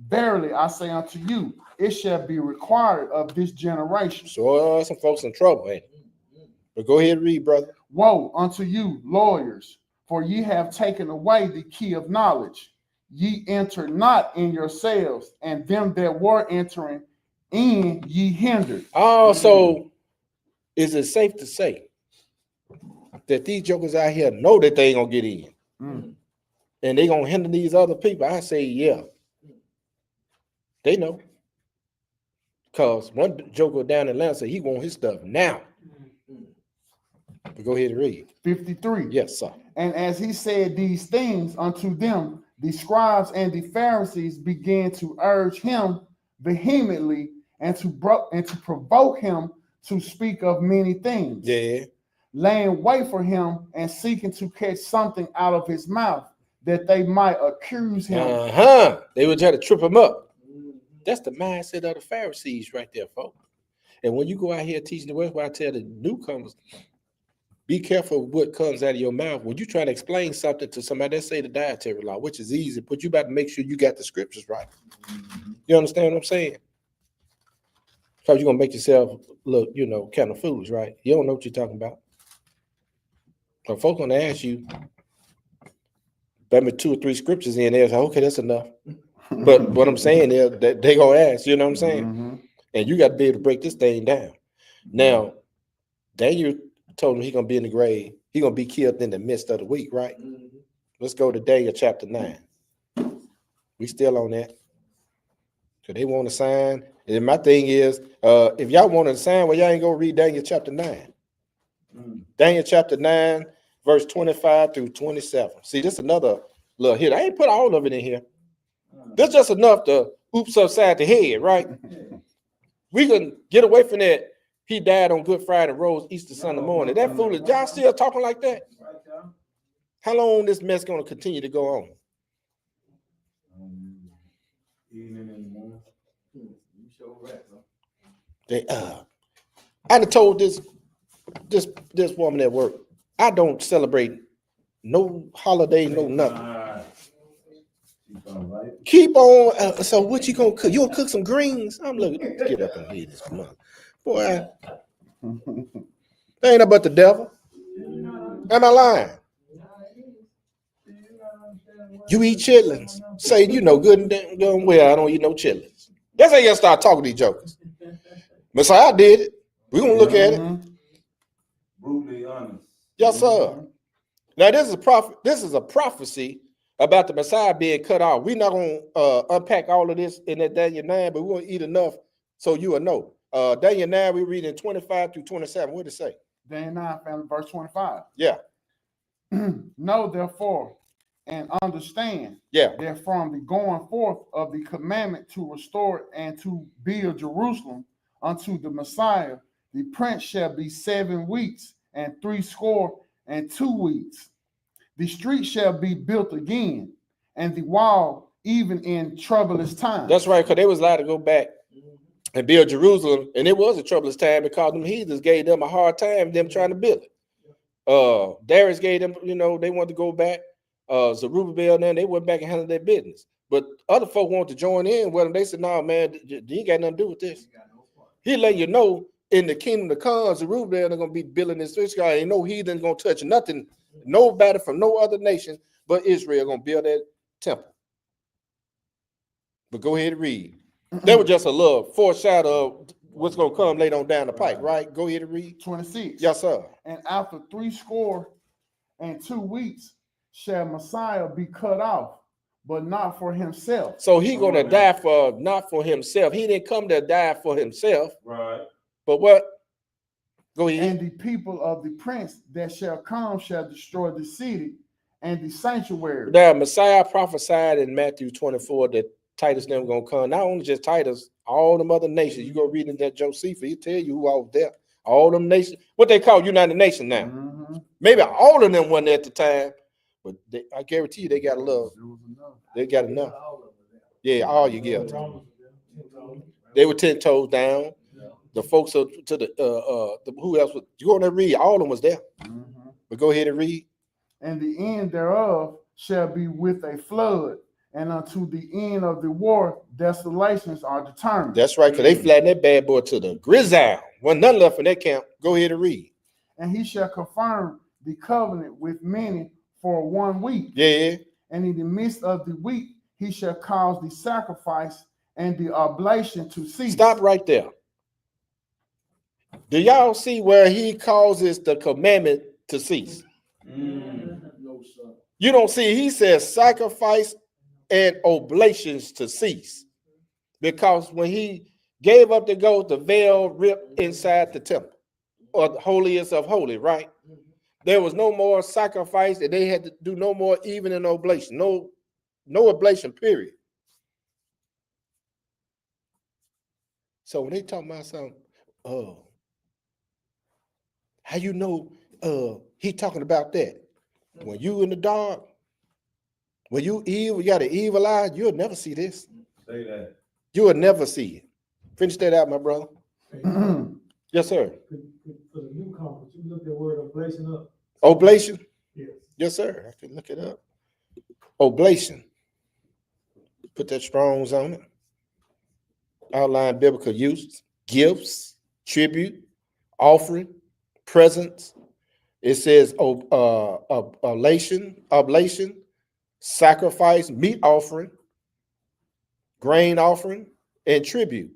Verily I say unto you, it shall be required of this generation. So some folks in trouble, ain't it? But go ahead and read, brother. Woe unto you, lawyers, for ye have taken away the key of knowledge. Ye enter not in yourselves, and them that were entering in ye hindered. Oh, so is it safe to say that these jokers out here know that they ain't gonna get in, and they gonna hinder these other people? I say, yeah, they know, cause one joker down in Atlanta said he want his stuff now. But go ahead and read. 53. Yes, sir. And as he said these things unto them, the scribes and the Pharisees began to urge him vehemently and to provoke him to speak of many things. Yeah. Laying wait for him and seeking to catch something out of his mouth, that they might accuse him. They would try to trip him up. That's the mindset of the Pharisees right there, folks. And when you go out here teaching the word, what I tell the newcomers, be careful what comes out of your mouth. When you try to explain something to somebody, let's say the dietary law, which is easy, but you about to make sure you got the scriptures right. You understand what I'm saying? Because you're going to make yourself look, kind of foolish, right? You don't know what you're talking about. So folks going to ask you, maybe 2 or 3 scriptures in there, say, okay, that's enough. But what I'm saying is that they going to ask, you know what I'm saying? And you got to be able to break this thing down. Now, Daniel told him he's going to be in the grave. He's going to be killed in the midst of the week, right? Let's go to Daniel chapter 9. We still on that. So they want a sign. And my thing is, if y'all want a sign, well, y'all ain't going to read Daniel chapter 9. Daniel chapter 9, verse 25 through 27. See, this is another little hit. I ain't put all of it in here. This just enough to oops upside the head, right? We can get away from that. He died on Good Friday, rose Easter Sunday morning. That foolish. Y'all still talking like that? How long this mess going to continue to go on? I done told this woman at work, I don't celebrate no holiday, no nothing. Keep on. So what you gonna cook? You gonna cook some greens? I'm looking. Get up and eat this month, boy. That ain't about the devil. Am I lying? You eat chitlins. Say you know good and damn well I don't eat no chitlins. That's how you gotta start talking to these jokers. Messiah did it. We're gonna look at it. Brutally honest. Yes, sir. Now this is a prophecy about the Messiah being cut off. We're not gonna unpack all of this in that Daniel 9, but we're gonna eat enough so you will know. Daniel 9, we read in 25 through 27. What did it say? Daniel 9, family, verse 25. Yeah. Know therefore and understand that from the going forth of the commandment to restore and to build Jerusalem unto the Messiah, the prince shall be 7 weeks and 62 weeks. The street shall be built again, and the wall even in troublous times. That's right, because they was allowed to go back and build Jerusalem, and it was a troublous time because them heathens gave them a hard time, them trying to build it. Darius gave them, they wanted to go back. Zerubbabel, then they went back and handled their business. But other folk wanted to join in with them. They said, no, man, you ain't got nothing to do with this. He let you know in the kingdom to come, Zerubbabel they're going to be building this guy. Ain't no heathen going to touch nothing. Nobody from no other nation but Israel going to build that temple. But go ahead and read. That was just a little foreshadow of what's going to come later on down the pike, right? Go ahead and read. 26. Yes, sir. And after 62 weeks shall Messiah be cut off, but not for himself. So he going to die not for himself. He didn't come to die for himself. Right. But what? Go ahead. And the people of the prince that shall come shall destroy the city and the sanctuary. The Messiah prophesied in Matthew 24 that Titus them going to come. Not only just Titus, all them other nations. You go read in that Josephus, he tell you who all was there. All them nations, what they call United Nations now. Maybe all of them wasn't at the time, but I guarantee you they got a little. They got enough. Yeah, all you get. They were 10 toes down. The folks to the who else was you going to read? All of them was there. But go ahead and read. And the end thereof shall be with a flood, and unto the end of the war, desolations are determined. That's right, because they flattened that bad boy to the grizzle. Wasn't nothing left in that camp. Go ahead and read. And he shall confirm the covenant with many for 1 week. Yeah. And in the midst of the week, he shall cause the sacrifice and the oblation to cease. Stop right there. Do y'all see where he causes the commandment to cease? No, sir. You don't see, he says sacrifice and oblations to cease. Because when he gave up the goat, the veil ripped inside the temple, or the holiest of holy, right? There was no more sacrifice, and they had to do no more even an oblation. No oblation, period. So when they talk about something, how you know he talking about that? When you in the dark, When you evil, you got an evil eye, you'll never see this. Say that. You will never see it. Finish that out, my brother. Yes, sir. For the newcomers, you look that word oblation up. Oblation? Yes. Yes, sir. I can look it up. Oblation. Put that Strong's on it. Outline biblical uses, gifts, tribute, offering, presents. It says oblation, sacrifice, meat offering, grain offering, and tribute.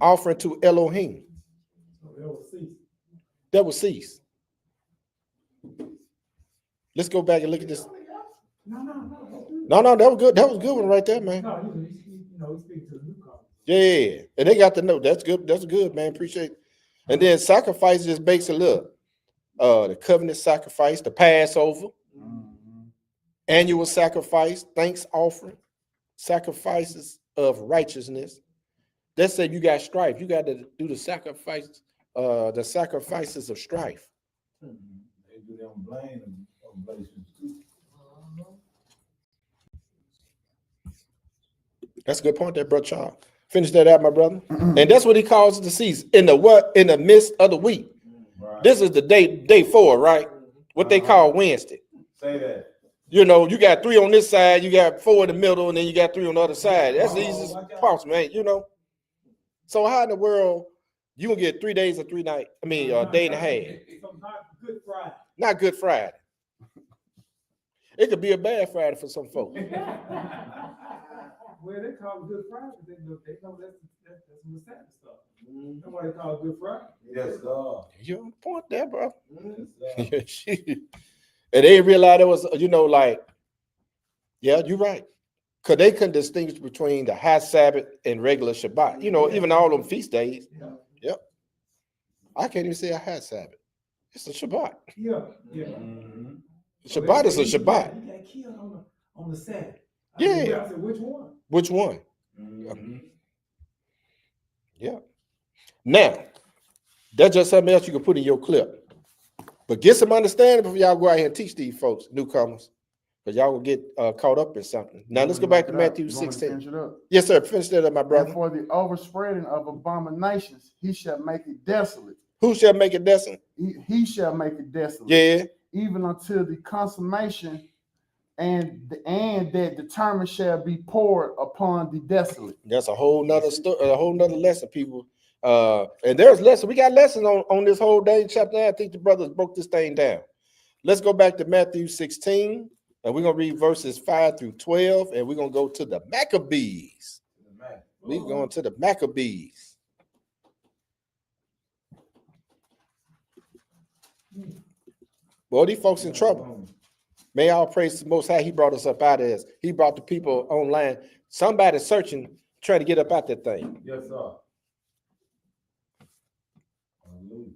Offering to Elohim. So that will cease. That will cease. Let's go back and look at this. No, that was good. That was a good one right there, man. No, you speak to the newcomers. Yeah, and they got to know. That's good. That's good, man. Appreciate it. And then sacrifice just makes a look. The covenant sacrifice, the Passover, annual sacrifice, thanks offering, sacrifices of righteousness. That said, you got strife. You got to do the sacrifices of strife. They do them blame oblations too. That's a good point there, brother Charles. Finish that out, my brother. And that's what he calls the season. In the midst of the week. Right. This is the day 4, right? What they call Wednesday. Say that. You know, you got 3 on this side, you got 4 in the middle, and then you got 3 on the other side. That's the easiest possible, man. You know. So how in the world you gonna get 3 days or 3 nights? I mean, a day and a half. Not Good Friday. Not Good Friday. It could be a bad Friday for some folks. Well, they call it Good Friday. They know that's some Sabbath stuff. That's why they call it Good Friday. Yes, God. You're on point there, bro. Yes, God. And they realized it was, yeah, you're right. Because they couldn't distinguish between the high Sabbath and regular Shabbat. You know, even all them feast days. Yeah. Yep. I can't even say a high Sabbath. It's a Shabbat. Yeah. Mhm. Shabbat is a Shabbat. You got killed on the Sabbath. Yeah. I said, which one? Which one? Mhm. Yeah. Now, that's just something else you can put in your clip. But get some understanding before y'all go out here and teach these folks, newcomers, because y'all will get caught up in something. Now, let's go back to Matthew You want me to 16. finish it up? Yes, sir. Finish that up, my And brother. for the overspreading of abominations, he shall make it desolate. Who shall make it desolate? He shall make it desolate. Yeah. Even until the consummation, and that determined shall be poured upon the desolate. That's a whole nother story, a whole nother lesson, people. And there's lessons. We got lessons on this whole day chapter. I think the brothers broke this thing down. Let's go back to Matthew 16, and we're gonna read verses 5 through 12, and we're gonna go to the Maccabees. We're going to the Maccabees. Boy, these folks in trouble. May all praise the Most High. He brought us up out of this. He brought the people online. Somebody searching, trying to get up out that thing. Yes, sir. Hallelujah.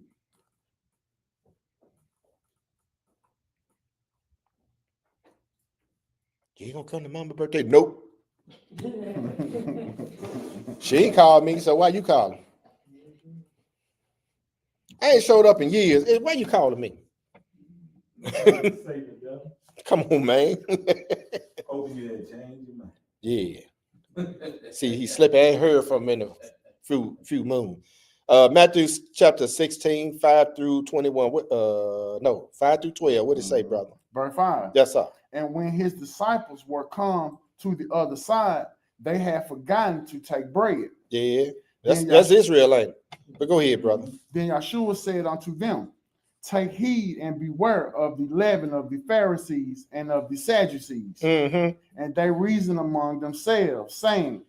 You gonna come to Mama's birthday? Nope. She ain't called me, so why you calling? I ain't showed up in years. Why you calling me? Come on, man. Hoping you had changed your mind. Yeah. See, he slipped. I ain't heard from him in a few moons. Matthew chapter 16, 5 through 21. 5 through 12. What did it say, brother? Verse 5. Yes, sir. And when his disciples were come to the other side, they had forgotten to take bread. Yeah. That's Israel, ain't it? But go ahead, brother. Then Yahshua said unto them, take heed and beware of the leaven of the Pharisees and of the Sadducees. Mm-hmm. And they reasoned among themselves, saying,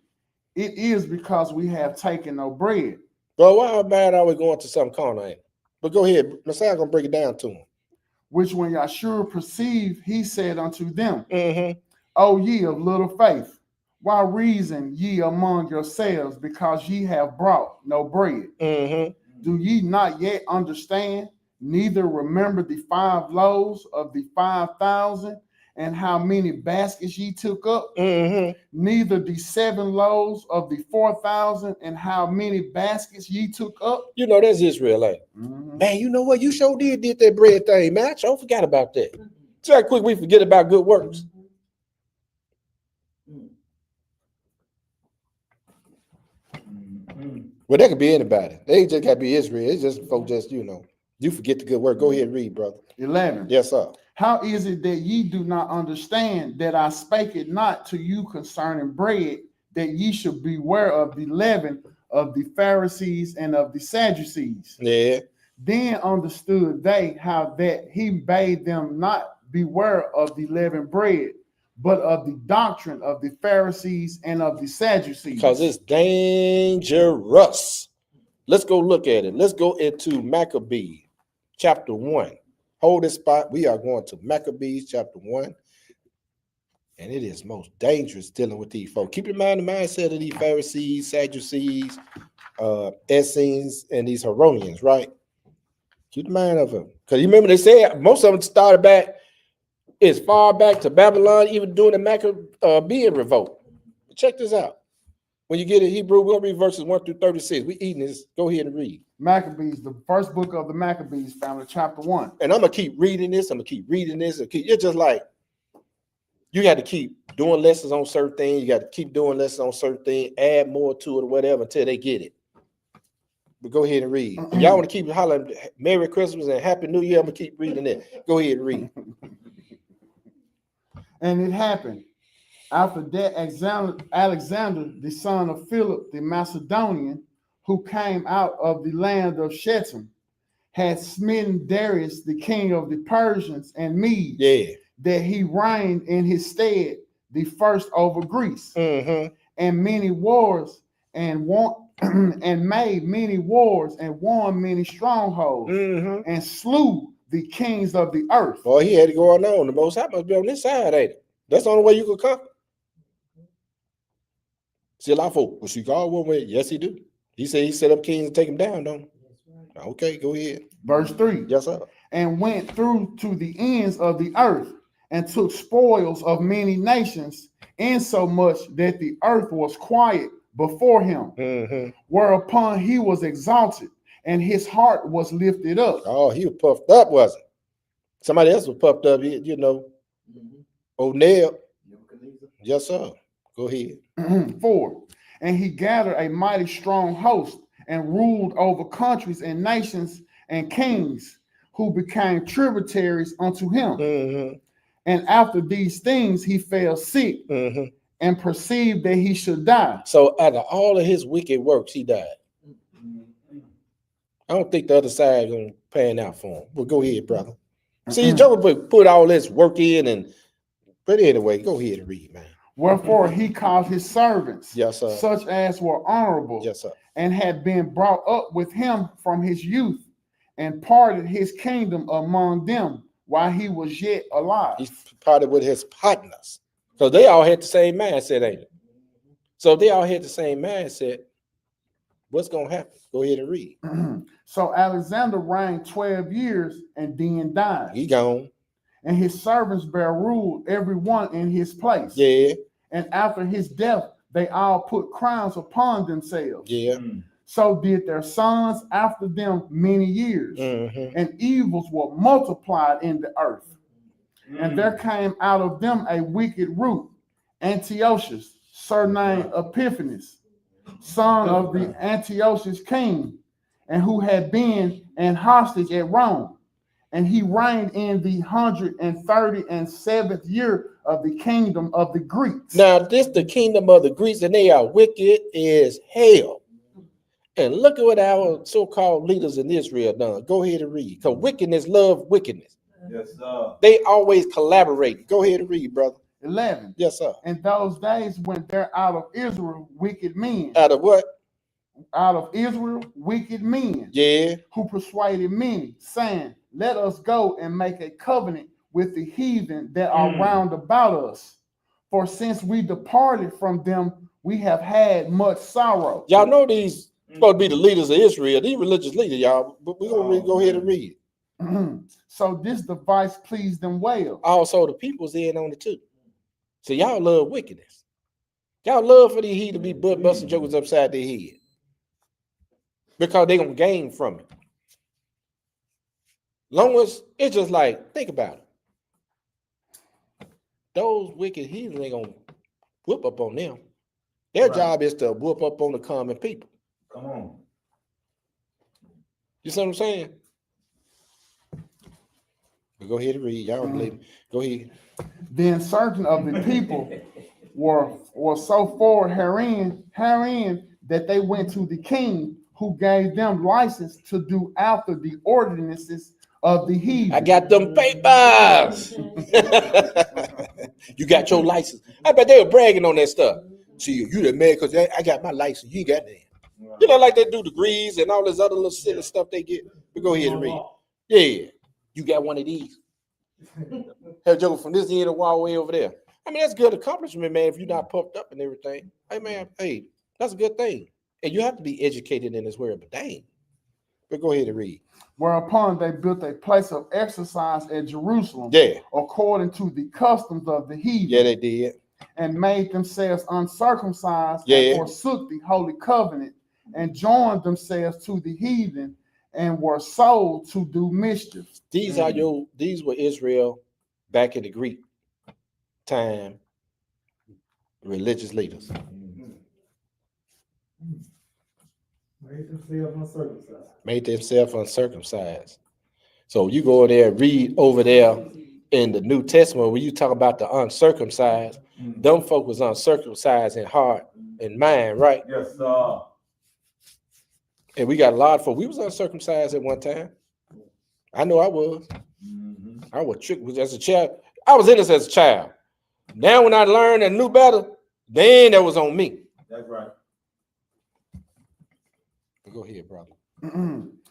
it is because we have taken no bread. Well, why bad are we going to some corner, ain't it? But go ahead. Messiah gonna break it down to him. Which when Yahshua perceived, he said unto them, Mm-hmm. O ye of little faith, why reason ye among yourselves, because ye have brought no bread? Mm-hmm. Do ye not yet understand, neither remember the 5 loaves of the 5,000, and how many baskets ye took up? Mm-hmm. Neither the 7 loaves of the 4,000, and how many baskets ye took up? You know that's Israel, ain't it? Man, you know what? You sure did that bread thing, man. I sure forgot about that. See how quick we forget about good works. Well, that could be anybody. They just got to be Israel. It's just folks just, you forget the good word. Go ahead and read, brother. 11. Yes, sir. How is it that ye do not understand that I spake it not to you concerning bread, that ye should beware of the leaven of the Pharisees and of the Sadducees? Yeah. Then understood they how that he bade them not beware of the leavened bread, but of the doctrine of the Pharisees and of the Sadducees. Because it's dangerous. Let's go look at it. Let's go into Maccabees chapter 1. Hold this spot. We are going to Maccabees chapter 1. And it is most dangerous dealing with these folks. Keep in mind the mindset of these Pharisees, Sadducees, Essenes, and these Heronians, right? Keep in mind of them. Because you remember they said most of them started back as far back to Babylon, even during the Maccabean revolt. Check this out. When you get in Hebrew, we're going to read verses 1 through 36. We eating this. Go ahead and read. Maccabees, the first book of the Maccabees, family, chapter 1. And I'm going to keep reading this. I'm going to keep reading this. It's just like you got to keep doing lessons on certain things. You got to keep doing lessons on certain things, add more to it or whatever until they get it. But go ahead and read. If y'all want to keep hollering Merry Christmas and Happy New Year, I'm going to keep reading it. Go ahead and read. And it happened after that Alexander, the son of Philip the Macedonian, who came out of the land of Shechem, had smitten Darius, the king of the Persians and Medes, that he reigned in his stead, the first over Greece, and many wars and made many wars and won many strongholds, and slew the kings of the earth. Boy, he had to go on. The Most High must be on this side, ain't it? That's the only way you could conquer. See, a lot of folk, was he God one way? Yes, he do. He said he set up kings and take them down, don't he? Okay, go ahead. Verse 3. Yes, sir. And went through to the ends of the earth, and took spoils of many nations, insomuch that the earth was quiet before him. Whereupon he was exalted, and his heart was lifted up. Oh, he was puffed up, wasn't it? Somebody else was puffed up, O'Neill. Yes, sir. Go ahead. 4. And he gathered a mighty strong host, and ruled over countries and nations and kings, who became tributaries unto him. And after these things he fell sick, and perceived that he should die. So out of all of his wicked works, he died. I don't think the other side is going to pan out for him. But go ahead, brother. See, Joe put all this work in, but anyway, go ahead and read, man. Wherefore he called his servants, yes, sir, such as were honorable, yes, sir, and had been brought up with him from his youth, and parted his kingdom among them while he was yet alive. He parted with his partners. So they all had the same mindset, ain't it? So if they all had the same mindset, what's going to happen? Go ahead and read. So Alexander reigned 12 years and then died. He gone. And his servants bare ruled every one in his place. Yeah. And after his death, they all put crowns upon themselves. Yeah. So did their sons after them many years. And evils were multiplied in the earth. And there came out of them a wicked root, Antiochus, surnamed Epiphanes, son of the Antiochus king, and who had been an hostage at Rome. And he reigned in the 137th year of the kingdom of the Greeks. Now, this the kingdom of the Greeks, and they are wicked as hell. And look at what our so-called leaders in Israel done. Go ahead and read. Because wickedness love wickedness. Yes, sir. They always collaborate. Go ahead and read, brother. 11. Yes, sir. In those days went there out of Israel wicked men. Out of what? Out of Israel wicked men. Yeah. Who persuaded many, saying, let us go and make a covenant with the heathen that are round about us. For since we departed from them, we have had much sorrow. Y'all know these supposed to be the leaders of Israel, these religious leaders, y'all. But we're going to go ahead and read. So this device pleased them well. Also, the people's in on it too. So y'all love wickedness. Y'all love for these heathen to be butt busting jokers upside their head. Because they're going to gain from it. Long as it's just like, think about it. Those wicked heathens ain't going to whoop up on them. Their job is to whoop up on the common people. Come on. You see what I'm saying? But go ahead and read. Y'all don't believe me. Go ahead. Then certain of the people were so forward herein that they went to the king, who gave them license to do after the ordinances of the heathen. I got them papers. You got your license. I bet they were bragging on that stuff. See, you the man because I got my license. You ain't got that. You know, like they do degrees and all this other little silly stuff they get. But go ahead and read. Yeah, you got one of these. Have Joe from this end of the wall way over there. I mean, that's good accomplishment, man, if you're not pumped up and everything. Hey, man, hey, that's a good thing. And you have to be educated in this word, but dang. But go ahead and read. Whereupon they built a place of exercise at Jerusalem, Yeah. according to the customs of the heathen. Yeah, they did. And made themselves uncircumcised, Yeah. and forsook the holy covenant, and joined themselves to the heathen, and were sold to do mischief. These were Israel back in the Greek time religious leaders. Made themselves uncircumcised. So you go there and read over there in the New Testament when you talk about the uncircumcised, them folk was uncircumcised in heart and mind, right? Yes, sir. And we got a lot of folk. We was uncircumcised at one time. I know I was. I was tricked as a child. I was innocent as a child. Now when I learned and knew better, then that was on me. That's right. Go ahead, brother.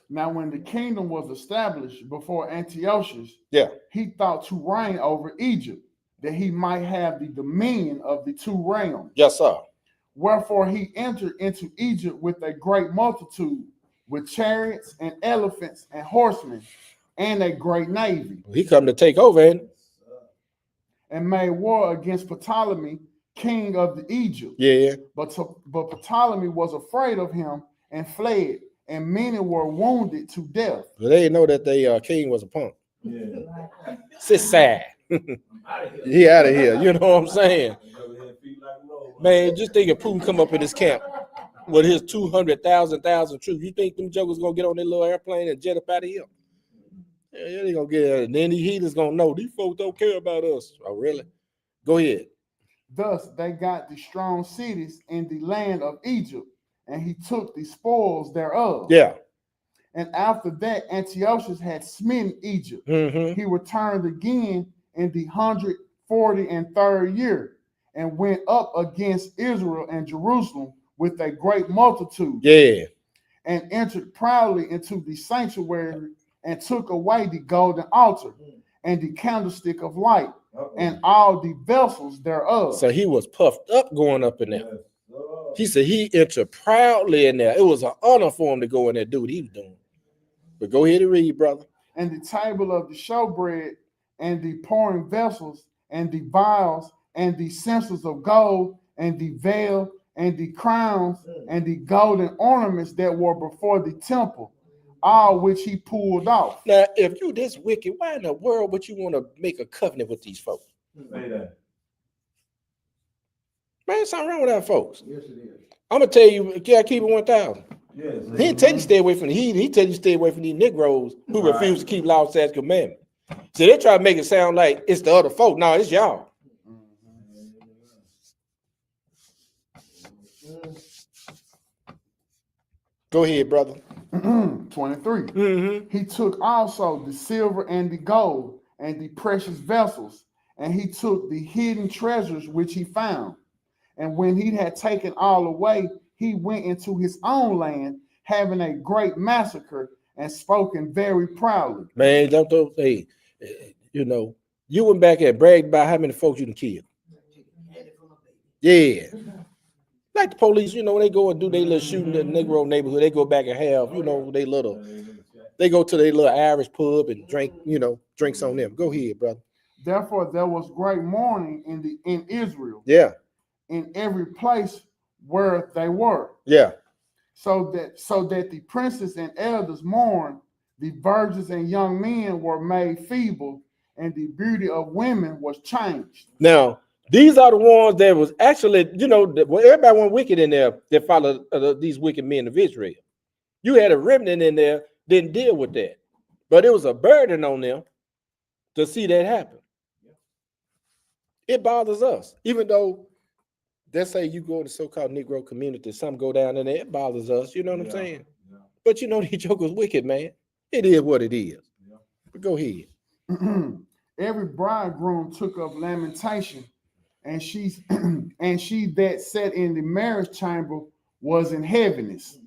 Now, when the kingdom was established before Antiochus, Yeah. he thought to reign over Egypt, that he might have the dominion of the two realms. Yes, sir. Wherefore he entered into Egypt with a great multitude, with chariots and elephants and horsemen, and a great navy, He come to take over, ain't he? and made war against Ptolemy, king of the Egypt. Yeah. But Ptolemy was afraid of him and fled, and many were wounded to death. But they didn't know that the king was a punk. Yeah. Sit sad. He out of here. You know what I'm saying? Man, just think if Putin come up in his camp with his 200,000 troops, you think them jokers gonna get on their little airplane and jet up out of here? Yeah, they gonna get it. And then the heathens gonna know these folks don't care about us. Oh, really? Go ahead. Thus they got the strong cities in the land of Egypt, and he took the spoils thereof. Yeah. And after that, Antiochus had smitten Egypt. Mm-hmm. He returned again in the 143rd year, and went up against Israel and Jerusalem with a great multitude. Yeah. And entered proudly into the sanctuary, and took away the golden altar and the candlestick of light, and all the vessels thereof. So he was puffed up going up in there. He said he entered proudly in there. It was an honor for him to go in there and do what he was doing. But go ahead and read, brother. And the table of the showbread, and the pouring vessels, and the vials, and the censers of gold, and the veil, and the crowns, and the golden ornaments that were before the temple, all which he pulled off. Now, if you this wicked, why in the world would you want to make a covenant with these folks? Say that. Man, something wrong with that, folks. Yes, it is. I'm gonna tell you, you gotta keep it 1,000. Yes. He didn't tell you to stay away from the heathen. He tell you to stay away from these Negroes who Right. refuse to keep law, statutes, commandments. So they try to make it sound like it's the other folk. No, it's y'all. Go ahead, brother. 23. Mm-hmm. He took also the silver and the gold and the precious vessels, and he took the hidden treasures which he found. And when he had taken all away, he went into his own land, having a great massacre, and spoken very proudly. Man, don't hey, you know, you went back and bragged about how many folks you can kill. Yeah. Like the police, you know, they go and do their little shooting in the Negro neighborhood. They go back and have, you know, they go to their little Irish pub and drink, you know, drinks on them. Go ahead, brother. Therefore there was great mourning in Israel, Yeah. in every place where they were, Yeah. so that the princes and elders mourned, the virgins and young men were made feeble, and the beauty of women was changed. Now, these are the ones that was actually, you know, well, everybody went wicked in there that followed these wicked men of Israel. You had a remnant in there didn't deal with that. But it was a burden on them to see that happen. It bothers us. Even though, let's say you go to the so-called Negro community, some go down in there, it bothers us. You know what I'm saying? Yeah. But you know, these jokers wicked, man. It is what it is. Yeah. But go ahead. Every bridegroom took up lamentation, and she and she that sat in the marriage chamber was in heaviness.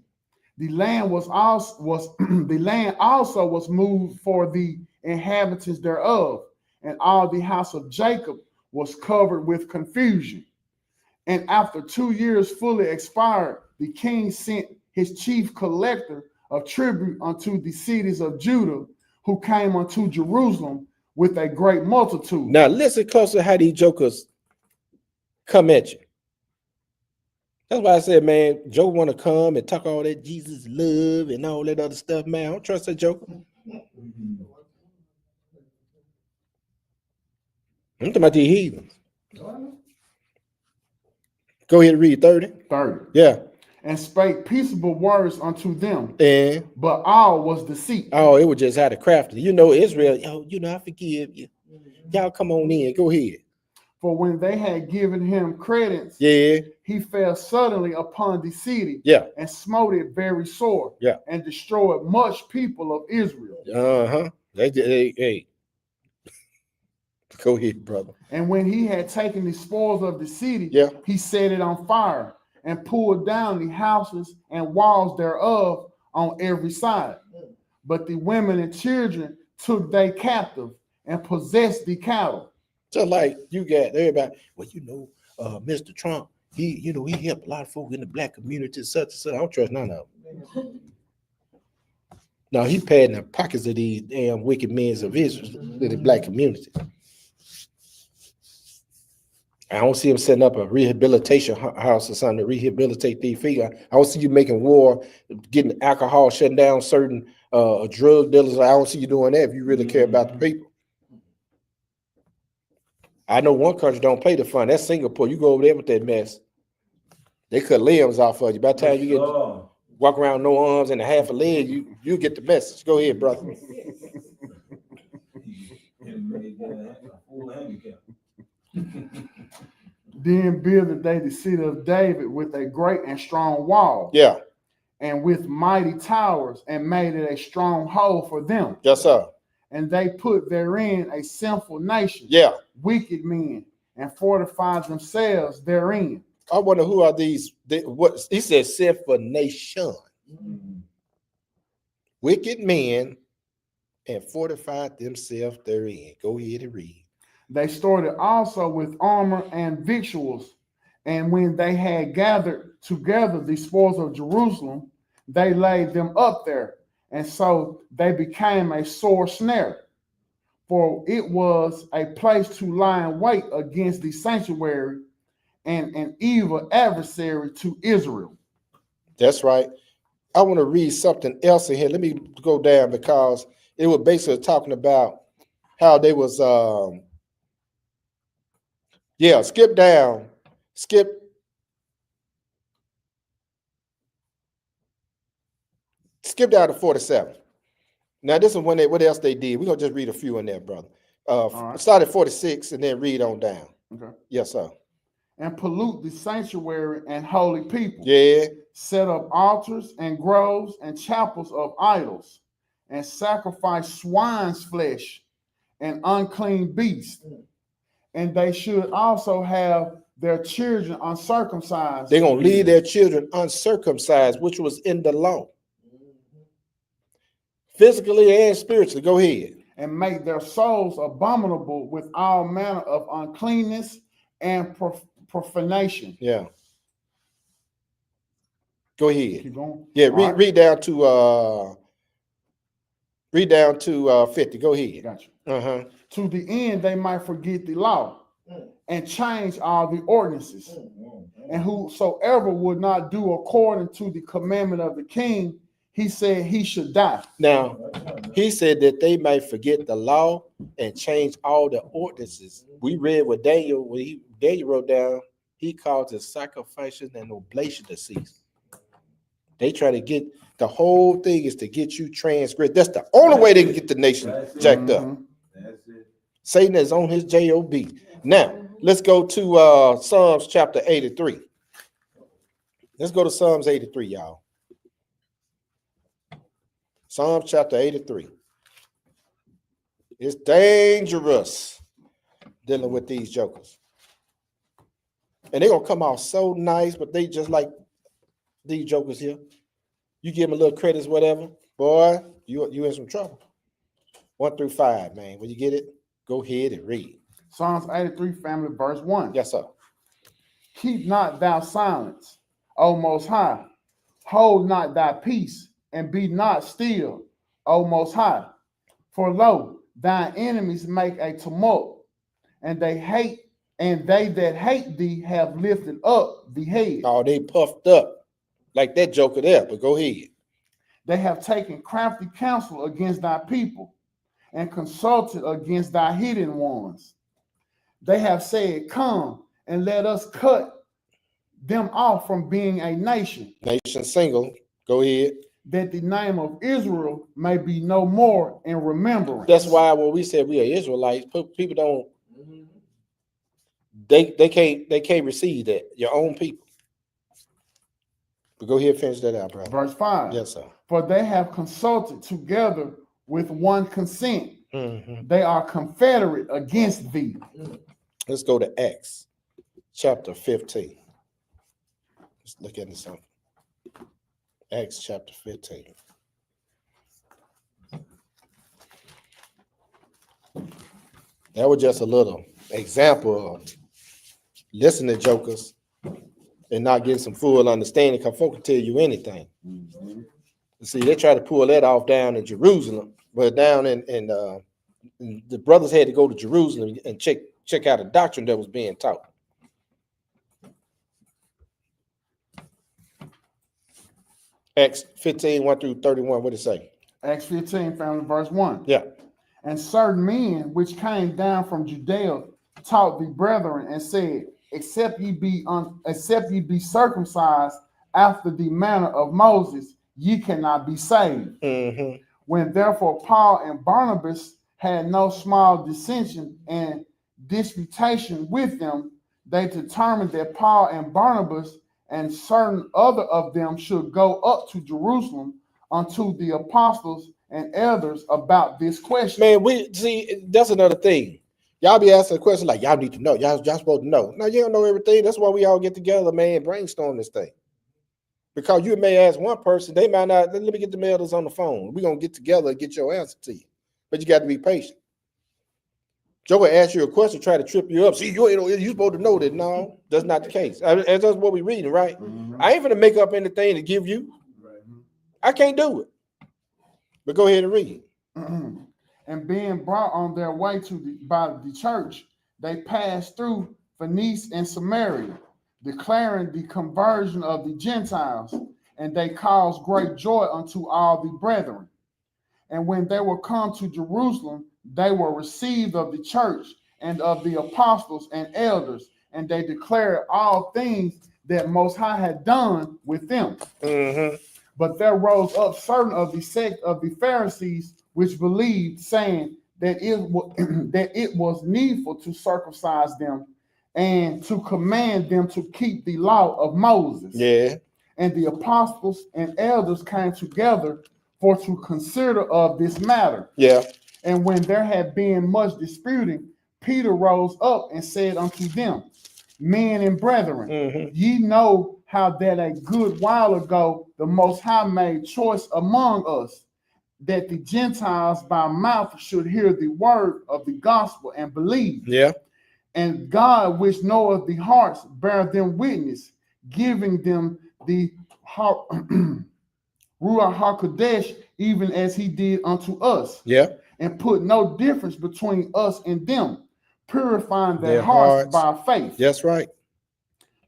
The land the land also was moved for the inhabitants thereof, and all the house of Jacob was covered with confusion. And after 2 years fully expired, the king sent his chief collector of tribute unto the cities of Judah, who came unto Jerusalem with a great multitude. Now listen closer how these jokers come at you. That's why I said, man, Joe want to come and talk all that Jesus love and all that other stuff, man. I don't trust that joker. I'm talking about the heathens. Go ahead and read 30. 30. Yeah. And spake peaceable words unto them, And but all was deceit. oh, it was just how to craft it. You know, Israel, yo, you know, I forgive you. Y'all come on in. Go ahead. For when they had given him credence, Yeah. he fell suddenly upon the city, Yeah. and smote it very sore, Yeah. and destroyed much people of Israel. Uh-huh. Hey. Go ahead, brother. And when he had taken the spoils of the city, Yeah. he set it on fire, and pulled down the houses and walls thereof on every side. But the women and children took they captive, and possessed the cattle. Just like you got everybody, well, you know, Mr. Trump, he helped a lot of folk in the black community, such and such. I don't trust none of them. No, he padding the pockets of these damn wicked men of Israel in the black community. I don't see him setting up a rehabilitation house or something to rehabilitate these figures. I don't see you making war, getting alcohol, shutting down certain drug dealers. I don't see you doing that if you really care about the people. I know one country don't play the fun. That's Singapore. You go over there with that mess, they cut limbs off of you. By the time you get walk around no arms and a half a leg, you get the message. Go ahead, brother. Then builded they the city of David with a great and strong wall, Yeah. and with mighty towers, and made it a stronghold for them. Yes, sir. And they put therein a sinful nation, Yeah. wicked men, and fortified themselves therein. I wonder who are these. What he said, sinful nation, wicked men, and fortified themselves therein. Go ahead and read. They stored it also with armor and victuals. And when they had gathered together the spoils of Jerusalem, they laid them up there. And so they became a sore snare. For it was a place to lie in wait against the sanctuary, and an evil adversary to Israel. That's right. I want to read something else in here. Let me go down because it was basically talking about how they was skip down to 47. Now this is when what else they did. We're gonna just read a few in there, brother. Right. Start at 46 and then read on down. Okay. Yes, sir. And pollute the sanctuary and holy people. Yeah. Set up altars and groves and chapels of idols, and sacrifice swine's flesh and unclean beasts. And they should also have their children uncircumcised. They're gonna leave their children uncircumcised, which was in the law. Physically and spiritually. Go ahead. And make their souls abominable with all manner of uncleanness and profanation. Yeah. Go ahead. Keep going. Yeah, Right. read down to 50. Go ahead. Gotcha. Uh-huh. To the end they might forget the law and change all the ordinances. And whosoever would not do according to the commandment of the king, he said he should die. Now, he said that they might forget the law and change all the ordinances. We read what Daniel wrote down, he caused the sacrifices and oblation to cease. They try to get the whole thing is to get you transgressed. That's the only way they can get the nation jacked up. That's it. Satan is on his job. Now, let's go to Psalms chapter 83. Let's go to Psalms 83, y'all. Psalms chapter 83. It's dangerous dealing with these jokers. And they're going to come out so nice, but they just like these jokers here. You give them a little credits, whatever. Boy, you in some trouble. 1 through 5, man. When you get it, go ahead and read. Psalms 83, family, verse 1. Yes, sir. Keep not thou silence, O Most High. Hold not thy peace, and be not still, O Most High. For lo, thine enemies make a tumult, and they that hate thee have lifted up the head. Oh, they puffed up like that joker there, but go ahead. They have taken crafty counsel against thy people, and consulted against thy hidden ones. They have said, come, and let us cut them off from being a nation. Nation single. Go ahead. That the name of Israel may be no more in remembrance. That's why when we said we are Israelites, people don't. They can't receive that. Your own people. But go ahead and finish that out, brother. Verse 5. Yes, sir. For they have consulted together with one consent. Mm-hmm. They are confederate against thee. Let's go to Acts chapter 15. Let's look at this. Acts chapter 15. That was just a little example of listening to jokers and not getting some full understanding, because folk can tell you anything. Mm-hmm. See, they try to pull that off down in Jerusalem, but down in the brothers had to go to Jerusalem and check out a doctrine that was being taught. Acts 15, 1 through 31, what did it say? Acts 15, family, verse 1. Yeah. And certain men which came down from Judea taught the brethren and said, except ye be circumcised after the manner of Moses, ye cannot be saved. Mm-hmm. When therefore Paul and Barnabas had no small dissension and disputation with them, they determined that Paul and Barnabas and certain other of them should go up to Jerusalem unto the apostles and elders about this question. Man, we see that's another thing. Y'all be asking a question like, y'all need to know. Y'all supposed to know. No, you don't know everything. That's why we all get together, man, and brainstorm this thing. Because you may ask one person, they might not. Let me get the elders on the phone. We're gonna get together and get your answer to you. But you got to be patient. Joe will ask you a question, try to trip you up. See, you supposed to know that. No, that's not the case. And that's what we're reading, right? Mm-hmm. I ain't gonna make up anything to give you. I can't do it. But go ahead and read. And being brought on their way by the church, they passed through Phoenicia and Samaria, declaring the conversion of the Gentiles, and they caused great joy unto all the brethren. And when they were come to Jerusalem, they were received of the church and of the apostles and elders, and they declared all things that Most High had done with them. Mm-hmm. But there rose up certain of the sect of the Pharisees which believed, saying that it was needful to circumcise them and to command them to keep the law of Moses. Yeah. And the apostles and elders came together for to consider of this matter. Yeah. And when there had been much disputing, Peter rose up and said unto them, men and brethren, ye know how that a good while ago the Most High made choice among us, that the Gentiles by mouth should hear the word of the gospel and believe. Yeah. And God, which knoweth the hearts, bear them witness, giving them the Ruach HaKodesh, even as he did unto us. Yeah. And put no difference between us and them, purifying their hearts by faith. That's right.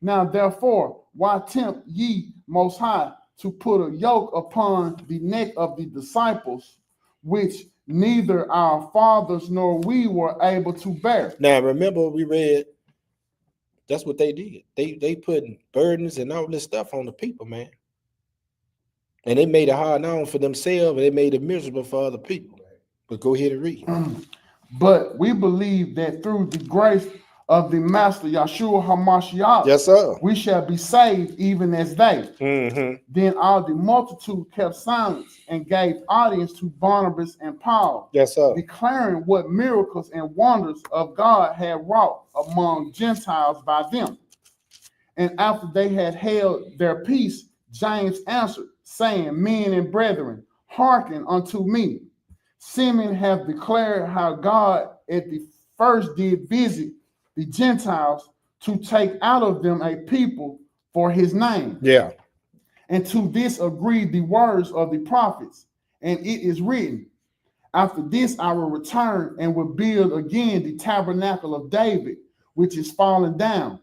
Now, therefore, why tempt ye Most High to put a yoke upon the neck of the disciples, which neither our fathers nor we were able to bear? Now, remember we read, that's what they did. They put burdens and all this stuff on the people, man. And they made it hard not only for themselves, but they made it miserable for other people. But go ahead and read. But we believe that through the grace of the Master Yahshua HaMashiach, Yes, sir. we shall be saved even as they. Mm-hmm. Then all the multitude kept silence and gave audience to Barnabas and Paul, Yes, sir. declaring what miracles and wonders of God had wrought among Gentiles by them. And after they had held their peace, James answered, saying, Men and brethren, hearken unto me. Simeon hath declared how God at the first did visit the Gentiles to take out of them a people for his name. Yeah. And to this agreed the words of the prophets. And it is written, after this I will return and will build again the tabernacle of David, which is fallen down.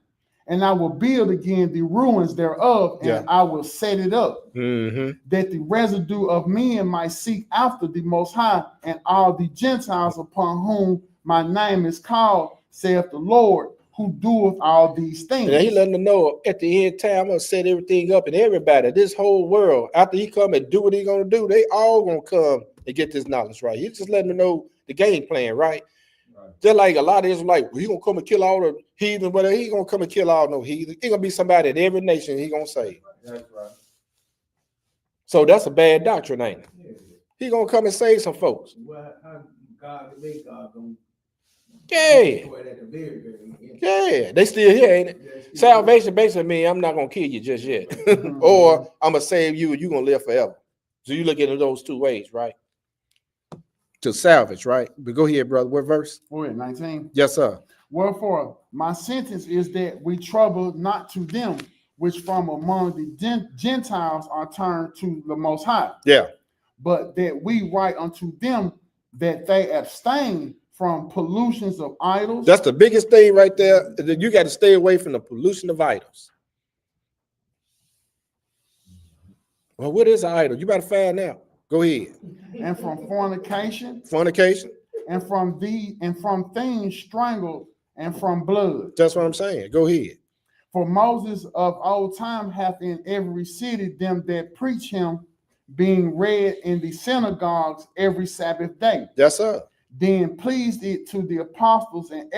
And I will build again the ruins thereof, and I will set it up, that the residue of men might seek after the Most High, and all the Gentiles upon whom my name is called, saith the Lord, who doeth all these things. And he letting them know at the end time, I'm going to set everything up, and everybody, this whole world, after he come and do what he's going to do, they all going to come and get this knowledge right. He's just letting them know the game plan, right? They're like a lot of Israelites, well, he gonna come and kill all the heathen, but he gonna come and kill all no heathen. He gonna be somebody in every nation he gonna save. That's right. So that's a bad doctrine, ain't it? Yeah. He gonna come and save some folks. Well, how God make God gonna Yeah, do it at the very, very end. yeah, they still here, ain't it? Yes, Salvation basically means I'm not gonna kill you just yet, or I'm gonna save you and you gonna live forever. So you look at it those two ways, right? To salvage, right? But go ahead, brother. What verse? We're at 19. Yes, sir. Wherefore, my sentence is that we trouble not to them which from among the Gentiles are turned to the Most High, Yeah. but that we write unto them that they abstain from pollutions of idols. That's the biggest thing right there. You got to stay away from the pollution of idols. Well, what is an idol? You better find out. Go ahead. And from fornication, Fornication. and from things strangled, and from blood. That's what I'm saying. Go ahead. For Moses of old time hath in every city them that preach him, being read in the synagogues every Sabbath day. Yes, sir. Then pleased it to the apostles and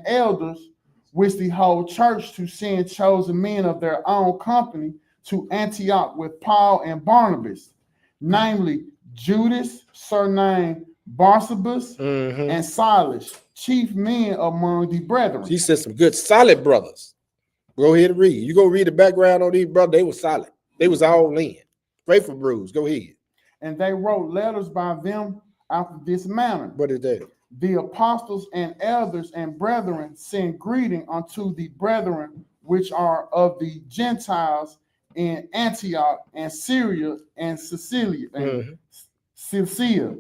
elders, which the whole church, to send chosen men of their own company to Antioch with Paul and Barnabas, namely Judas, surnamed Barsabas, and Silas, chief men among the brethren. He said some good solid brothers. Go ahead and read. You go read the background on these brothers. They were solid. They was all in. Pray for Bruce. Go ahead. And they wrote letters by them after this manner. What is that? The apostles and elders and brethren send greeting unto the brethren which are of the Gentiles in Antioch and Syria and Cilicia. Cecilia.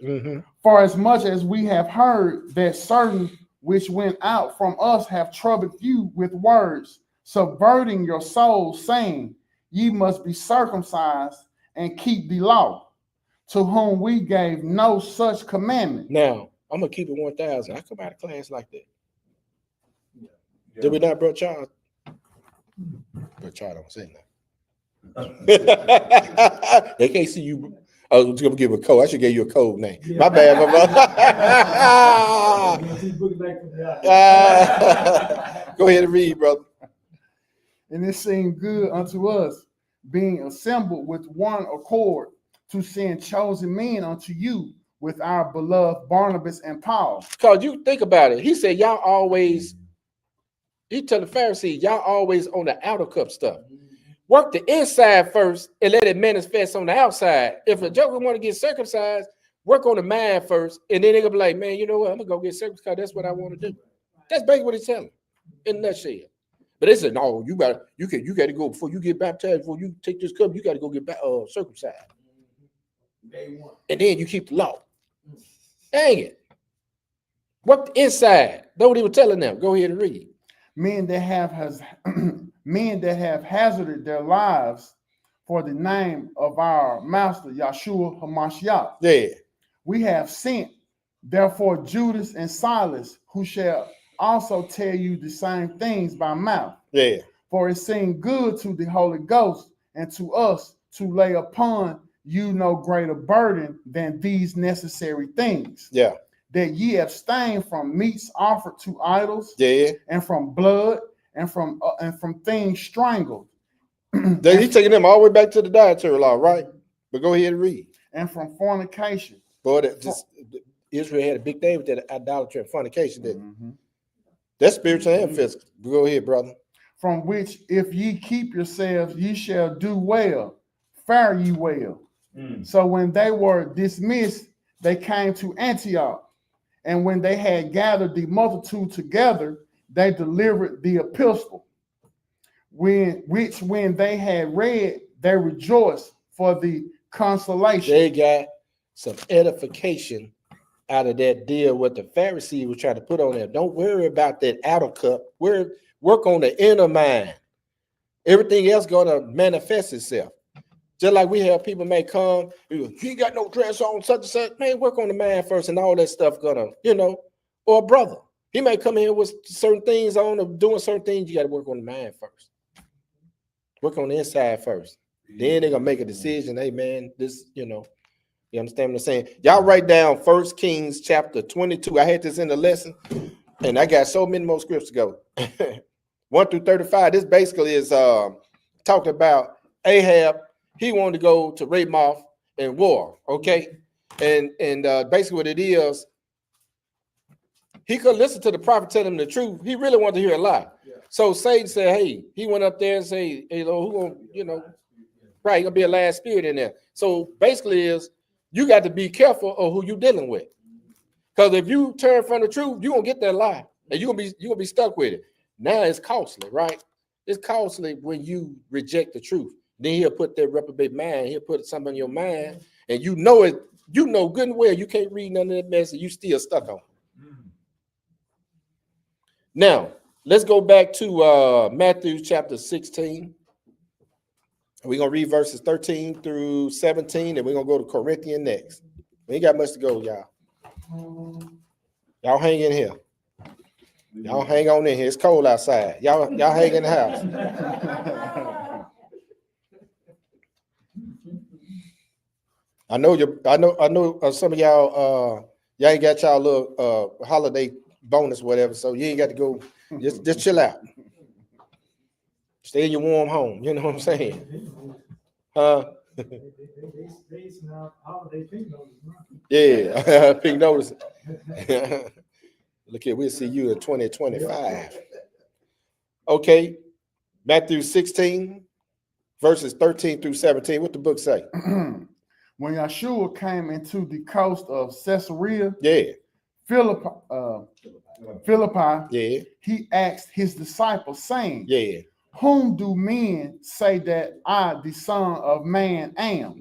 Yeah. For as much as we have heard that certain which went out from us have troubled you with words, subverting your souls, saying, ye must be circumcised and keep the law, to whom we gave no such commandment. Now, I'm going to keep it 1,000. I come out of class like that. Yeah. Did we not, Bro Charles? Bro Charles don't say nothing. They can't see you. I was going to give a code. I should give you a code name. Yeah. My bad, my brother. Go ahead and read, brother. And it seemed good unto us, being assembled with one accord, to send chosen men unto you with our beloved Barnabas and Paul. Because you think about it. He said, y'all always, he told the Pharisees, y'all always on the outer cup stuff. Work the inside first and let it manifest on the outside. If a joker want to get circumcised, work on the mind first, and then they're gonna be like, man, you know what? I'm gonna go get circumcised because that's what I want to do. That's basically what he's telling in a nutshell. But they said, no, you got to go before you get baptized, before you take this cup, you got to go get circumcised. And then you keep the law. Dang it. Work the inside. That's what he was telling them. Go ahead and read. Men that have hazarded their lives for the name of our master Yahshua HaMashiach. Yeah. We have sent therefore Judas and Silas, who shall also tell you the same things by mouth. Yeah. For it seemed good to the Holy Ghost and to us to lay upon you no greater burden than these necessary things. Yeah. That ye abstain from meats offered to idols, Yeah. and from blood, and from things strangled, He's taking them all the way back to the dietary law, right? But go ahead and read. and from fornication. Boy, Israel had a big thing with that idolatry and fornication. Mhm. That's spiritual and physical. Go ahead, brother. From which, if ye keep yourselves, ye shall do well, fare ye well. So when they were dismissed, they came to Antioch. And when they had gathered the multitude together, they delivered the epistle, when they had read, they rejoiced for the consolation. They got some edification out of that deal what the Pharisees were trying to put on them. Don't worry about that outer cup. Work on the inner mind. Everything else gonna manifest itself. Just like we have people may come, you ain't got no dress on, such and such. Man, work on the mind first, and all that stuff gonna, or a brother. He may come in with certain things on or doing certain things. You got to work on the mind first. Work on the inside first. Then they're gonna make a decision. Hey man, this, you understand what I'm saying? Y'all write down 1 Kings chapter 22. I had this in the lesson, and I got so many more scripts to go. 1 through 35. This basically is talking about Ahab. He wanted to go to Ramoth and war, okay? And basically what it is, he could listen to the prophet tell him the truth. He really wanted to hear a lie. Yeah. So Satan said, hey, he went up there and say, hey, who gonna, right, gonna be a last spirit in there. So basically is, you got to be careful of who you dealing with. Because if you turn from the truth, you're gonna get that lie. And you're gonna be stuck with it. Now it's costly, right? It's costly when you reject the truth. Then he'll put that reprobate mind, he'll put something in your mind, and you know it, good and well, you can't read none of that mess, and you still stuck on. Now, let's go back to Matthew chapter 16. We're going to read verses 13 through 17, and we're going to go to Corinthians next. We ain't got much to go, y'all. Y'all hang in here. Y'all hang on in here. It's cold outside. Y'all hang in the house. I know some of y'all ain't got y'all little holiday bonus, whatever, so you ain't got to go. Just chill out. Stay in your warm home. You know what I'm saying? Yeah, pink notice. Look here, we'll see you in 2025. Okay, Matthew 16, verses 13 through 17. What the book say? When Yahshua came into the coast of Caesarea, Philippi, he asked his disciples, saying, whom do men say that I, the Son of Man, am?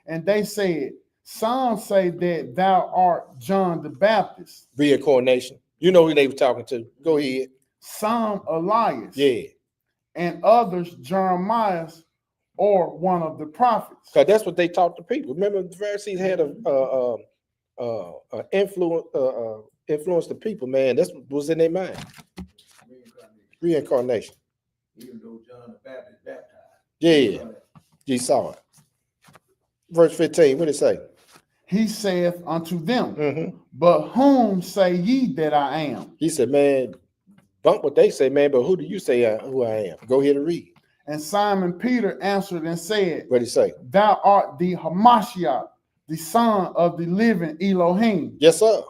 And they said, some say that thou art John the Baptist. Reincarnation. You know who they were talking to. Go ahead. Some Elias. And others Jeremiah, or one of the prophets. Because that's what they taught the people. Remember, the Pharisees had influence the people, man. That's what was in their mind. Reincarnation. Even though John the Baptist baptized. Yeah, you saw it. Verse 15, what did it say? He saith unto them, but whom say ye that I am? He said, man, bump what they say, man, but who do you say who I am? Go ahead and read. And Simon Peter answered and said, what did he say? Thou art the Hamashiach, the son of the living Elohim. Yes, sir.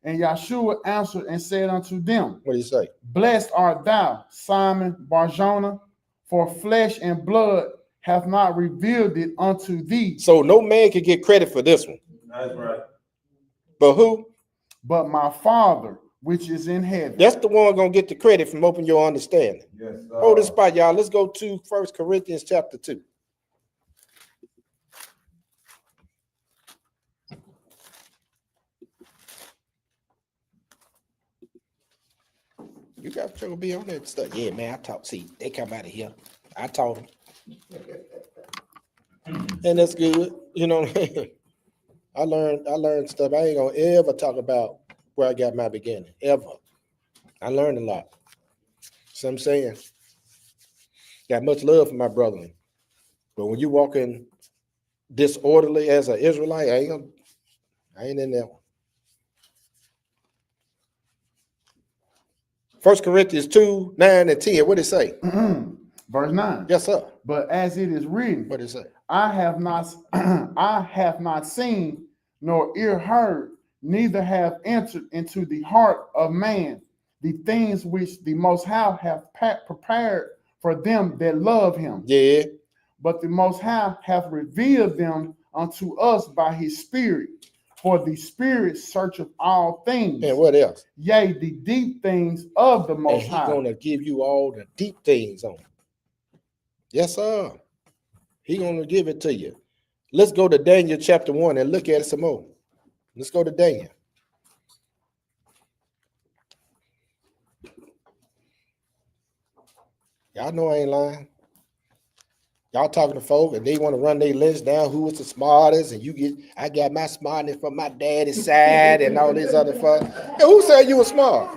And Yahshua answered and said unto them, what did he say? Blessed art thou, Simon Bar-Jonah, for flesh and blood hath not revealed it unto thee. So no man can get credit for this one. That's right. But who? But my Father, which is in heaven. That's the one gonna get the credit from open your understanding. Yes, hold this spot, y'all. Let's go to 1 Corinthians chapter 2. You got to be on that stuff. Yeah, man, I taught. See, they come out of here. I taught them. And that's good. You know what I mean? I learned stuff. I ain't gonna ever talk about where I got my beginning. Ever. I learned a lot. So I'm saying, got much love for my brethren. But when you walk in disorderly as an Israelite, I ain't in that one. 1 Corinthians 2, 9 and 10. What did it say? Verse 9. Yes, sir. But as it is written, What did it say? I have not seen nor ear heard, neither have entered into the heart of man the things which the Most High hath prepared for them that love him. Yeah. But the Most High hath revealed them unto us by his Spirit. For the Spirit searcheth all things. And what else? Yea, the deep things of the And Most he's High. going to give you all the deep things on it. Yes, sir. He's going to give it to you. Let's go to Daniel chapter 1 and look at it some more. Let's go to Daniel. Y'all know I ain't lying. Y'all talking to folk and they want to run their list down who is the smartest, and I got my smartness from my daddy's side and all this other fuck. And who said you were smart?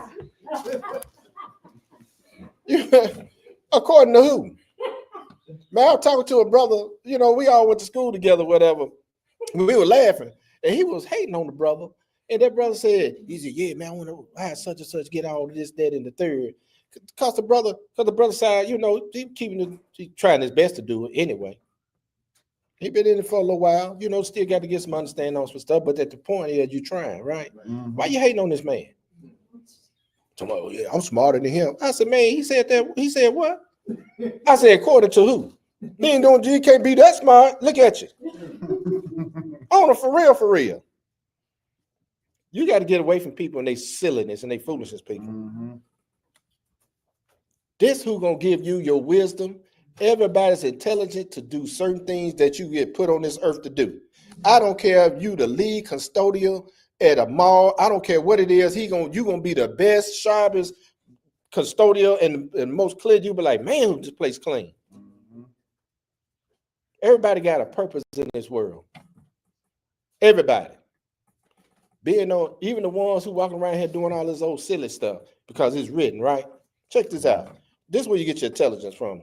According to who? Man, I was talking to a brother, we all went to school together, whatever. We were laughing, and he was hating on the brother. And that brother said, yeah, man, I want to have such and such get all this, that, and the third. Because the brother side, he trying his best to do it anyway. He been in it for a little while, still got to get some understanding on some stuff. But at the point is, you trying, right? Mm-hmm. Why you hating on this man? Tomorrow, yeah, I'm smarter than him. I said, man, he said that. He said what? I said, according to who? He ain't doing. You can't be that smart. Look at you. On it, for real. You got to get away from people and they silliness and they foolishness, people. Mm-hmm. This who gonna give you your wisdom. Everybody's intelligent to do certain things that you get put on this earth to do. I don't care if you the lead custodial at a mall. I don't care what it is. You gonna be the best, sharpest custodial and most clear. You be like, man, who this place clean? Mm-hmm. Everybody got a purpose in this world. Everybody. Even the ones who walking around here doing all this old silly stuff because it's written, right? Check this out. This is where you get your intelligence from.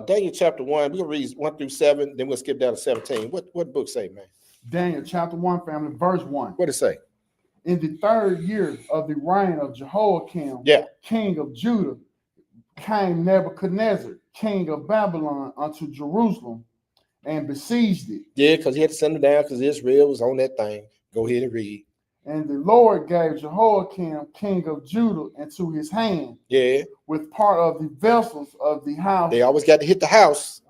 Daniel chapter 1, we'll read 1 through 7, then we'll skip down to 17. What book say, man? Daniel chapter 1, family, verse 1. What it say? In the 3rd year of the reign of Jehoiakim, king of Judah, came Nebuchadnezzar, king of Babylon, unto Jerusalem, and besieged it. Yeah, because he had to send it down because Israel was on that thing. Go ahead and read. And the Lord gave Jehoiakim, king of Judah, into his hand. Yeah. With part of the vessels of the house. They always got to hit the house.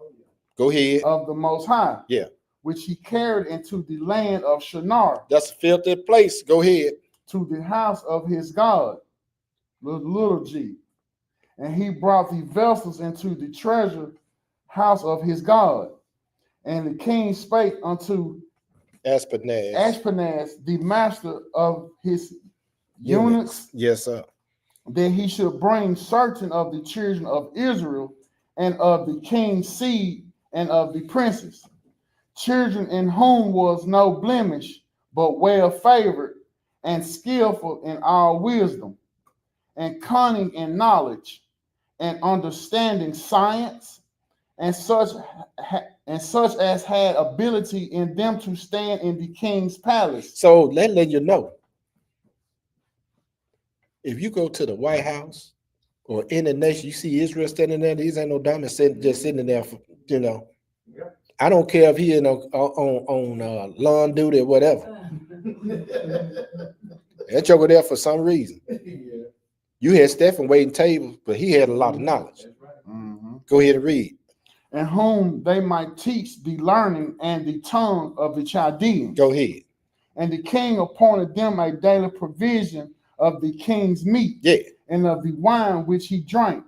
Go ahead. Of the Most High. Yeah. Which he carried into the land of Shinar. That's a filthy place. Go ahead. To the house of his God, little g. And he brought the vessels into the treasure house of his God. And the king spake unto Ashpenaz, the master of his eunuchs, yes, sir, that he should bring certain of the children of Israel and of the king's seed and of the princes, children in whom was no blemish, but well favored and skillful in all wisdom, and cunning in knowledge, and understanding science, and such as had ability in them to stand in the king's palace. So let you know, if you go to the White House or in the nation, you see Israel standing there. These ain't no dummies just sitting there, I don't care if he on lawn duty or whatever. That joker there for some reason. You had Stephen waiting tables, but he had a lot of knowledge. Mm-hmm. Go ahead and read. And whom they might teach the learning and the tongue of the Chaldeans. Go ahead. And the king appointed them a daily provision of the king's meat, and of the wine which he drank,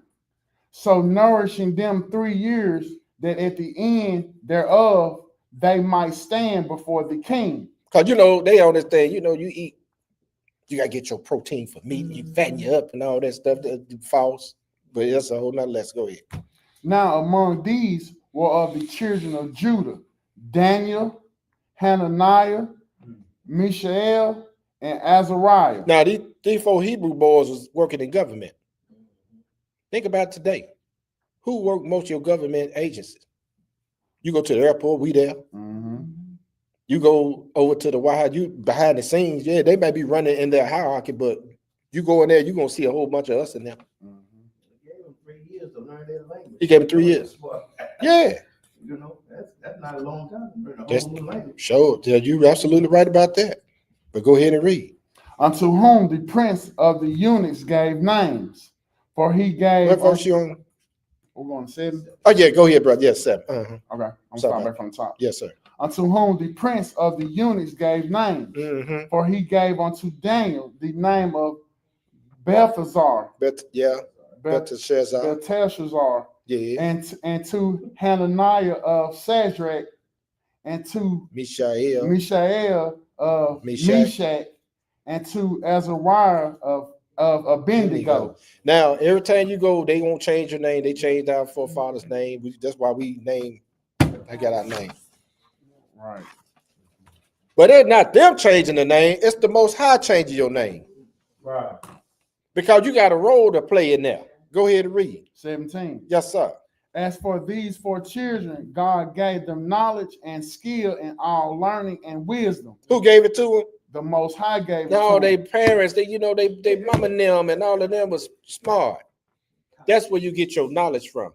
so nourishing them 3 years, that at the end thereof they might stand before the king. Because they on this thing, you eat, you gotta get your protein for meat, you fatten you up and all that stuff. That's false, but that's a whole nother lesson. Go ahead. Now among these were of the children of Judah, Daniel, Hananiah, Mishael, and Azariah. Now these 4 Hebrew boys was working in government. Think about today. Who work most of your government agencies? You go to the airport, we there. Mm-hmm. You go over to the White House, you behind the scenes, yeah, they may be running in their hierarchy, but you go in there, you're gonna see a whole bunch of us in there. He gave him 3 years to learn their language. He gave him 3 years. Yeah. You know, that's not a long time to learn a That's whole new language. sure. You're absolutely right about that. But go ahead and read. Unto whom the prince of the eunuchs gave names, for he gave. What verse you on? We're going to 7. Oh yeah, go ahead, brother. Yes, 7. Uh-huh. Okay, I'm Sorry starting about back from the top. Yes, sir. Unto whom the prince of the eunuchs gave names, Mm-hmm. for he gave unto Daniel the name of Belteshazzar, Belteshazzar. Belteshazzar, Yeah. and to Hananiah of Shadrach, and to Mishael. of Meshach. Meshach, and to Azariah of Abednego. Now, every time you go, they won't change your name. They change our forefather's name. That's why I got our name. Right. But it's not them changing the name. It's the Most High changing your name. Right. Because you got a role to play in there. Go ahead and read. 17. Yes, sir. As for these 4 children, God gave them knowledge and skill in all learning and wisdom. Who gave it to them? The Most High gave it No, to they them. parents, they mama and them and all of them was smart. That's where you get your knowledge from.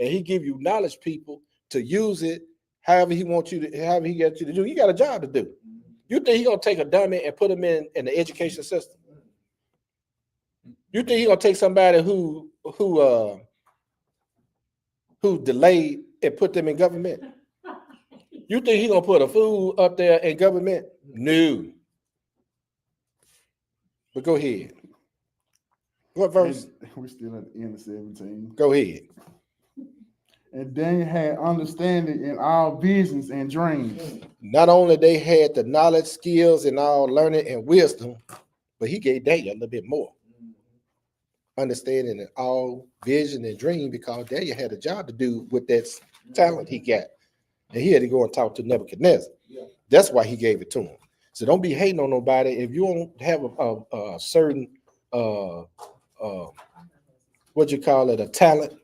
And he give you knowledge, people, to use it however he wants you to, however he gets you to do. You got a job to do. You think he gonna take a dummy and put him in the education system? You think he gonna take somebody who delayed and put them in government? You think he gonna put a fool up there in government? No. But go ahead. What verse? We're still at the end of 17. Go ahead. And Daniel had understanding in all visions and dreams. Not only they had the knowledge, skills, and all learning and wisdom, but he gave Daniel a little bit more. Understanding in all vision and dream, because Daniel had a job to do with that talent he got. And he had to go and talk to Nebuchadnezzar. That's why he gave it to him. So don't be hating on nobody. If you don't have a certain, what you call it, a talent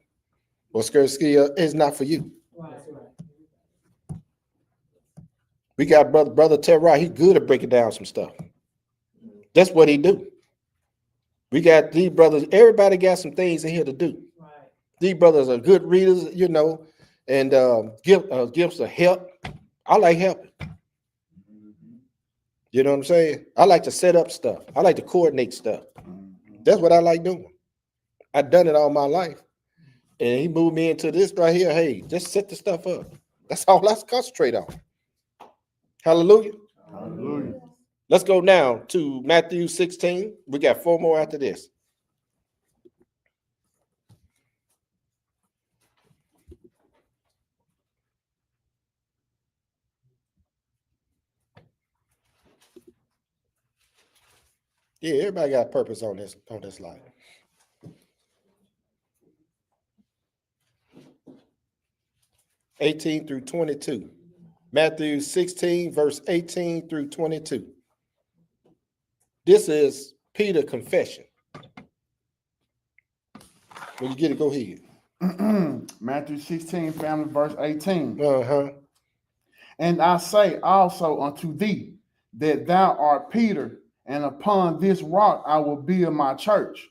or skill, it's not for you. We got brother Terra. He's good at breaking down some stuff. That's what he do. We got these brothers. Everybody got some things in here to do. These brothers are good readers, and gifts of help. I like helping. You know what I'm saying? I like to set up stuff. I like to coordinate stuff. That's what I like doing. I've done it all my life. And he moved me into this right here. Hey, just set the stuff up. That's all I concentrate on. Hallelujah. Hallelujah. Let's go now to Matthew 16. We got 4 more after this. Yeah, everybody got a purpose on this life. (18 through 22). Matthew 16, verse 18 through 22. This is Peter's confession. When you get it, go ahead. Matthew 16, family, verse 18. Uh-huh. And I say also unto thee that thou art Peter, and upon this rock I will build my church,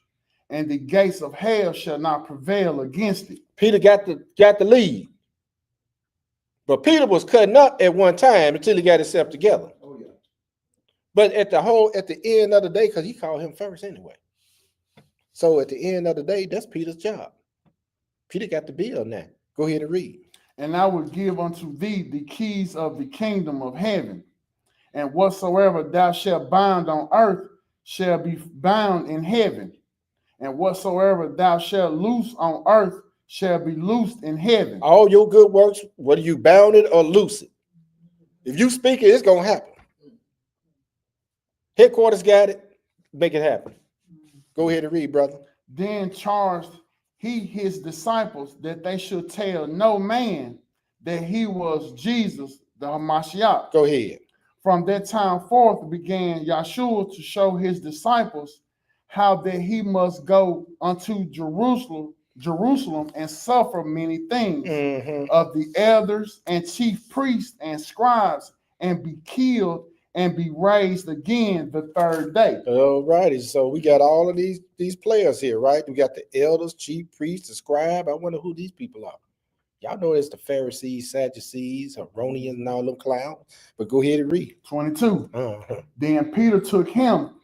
and the gates of hell shall not prevail against it. Peter got the lead. But Peter was cutting up at one time until he got himself together. Oh, yeah. But at the end of the day, because he called him first anyway. So at the end of the day, that's Peter's job. Peter got the bill now. Go ahead and read. And I will give unto thee the keys of the kingdom of heaven. And whatsoever thou shalt bind on earth shall be bound in heaven. And whatsoever thou shalt loose on earth shall be loosed in heaven. All your good works, whether you bound it or loose it, if you speak it, it's going to happen. Headquarters got it. Make it happen. Go ahead and read, brother. Then charged he his disciples that they should tell no man that he was Jesus, the Hamashiach. Go ahead. From that time forth began Yahshua to show his disciples how that he must go unto Jerusalem Jerusalem and suffer many things Mm-hmm. of the elders and chief priests and scribes, and be killed and be raised again the third day. All righty. So we got all of these players here, right? We got the elders, chief priests, the scribe. I wonder who these people are. Y'all know it's the Pharisees, Sadducees, Heronians, and all them clowns. But go ahead and read. 22. Uh-huh. Then Peter took him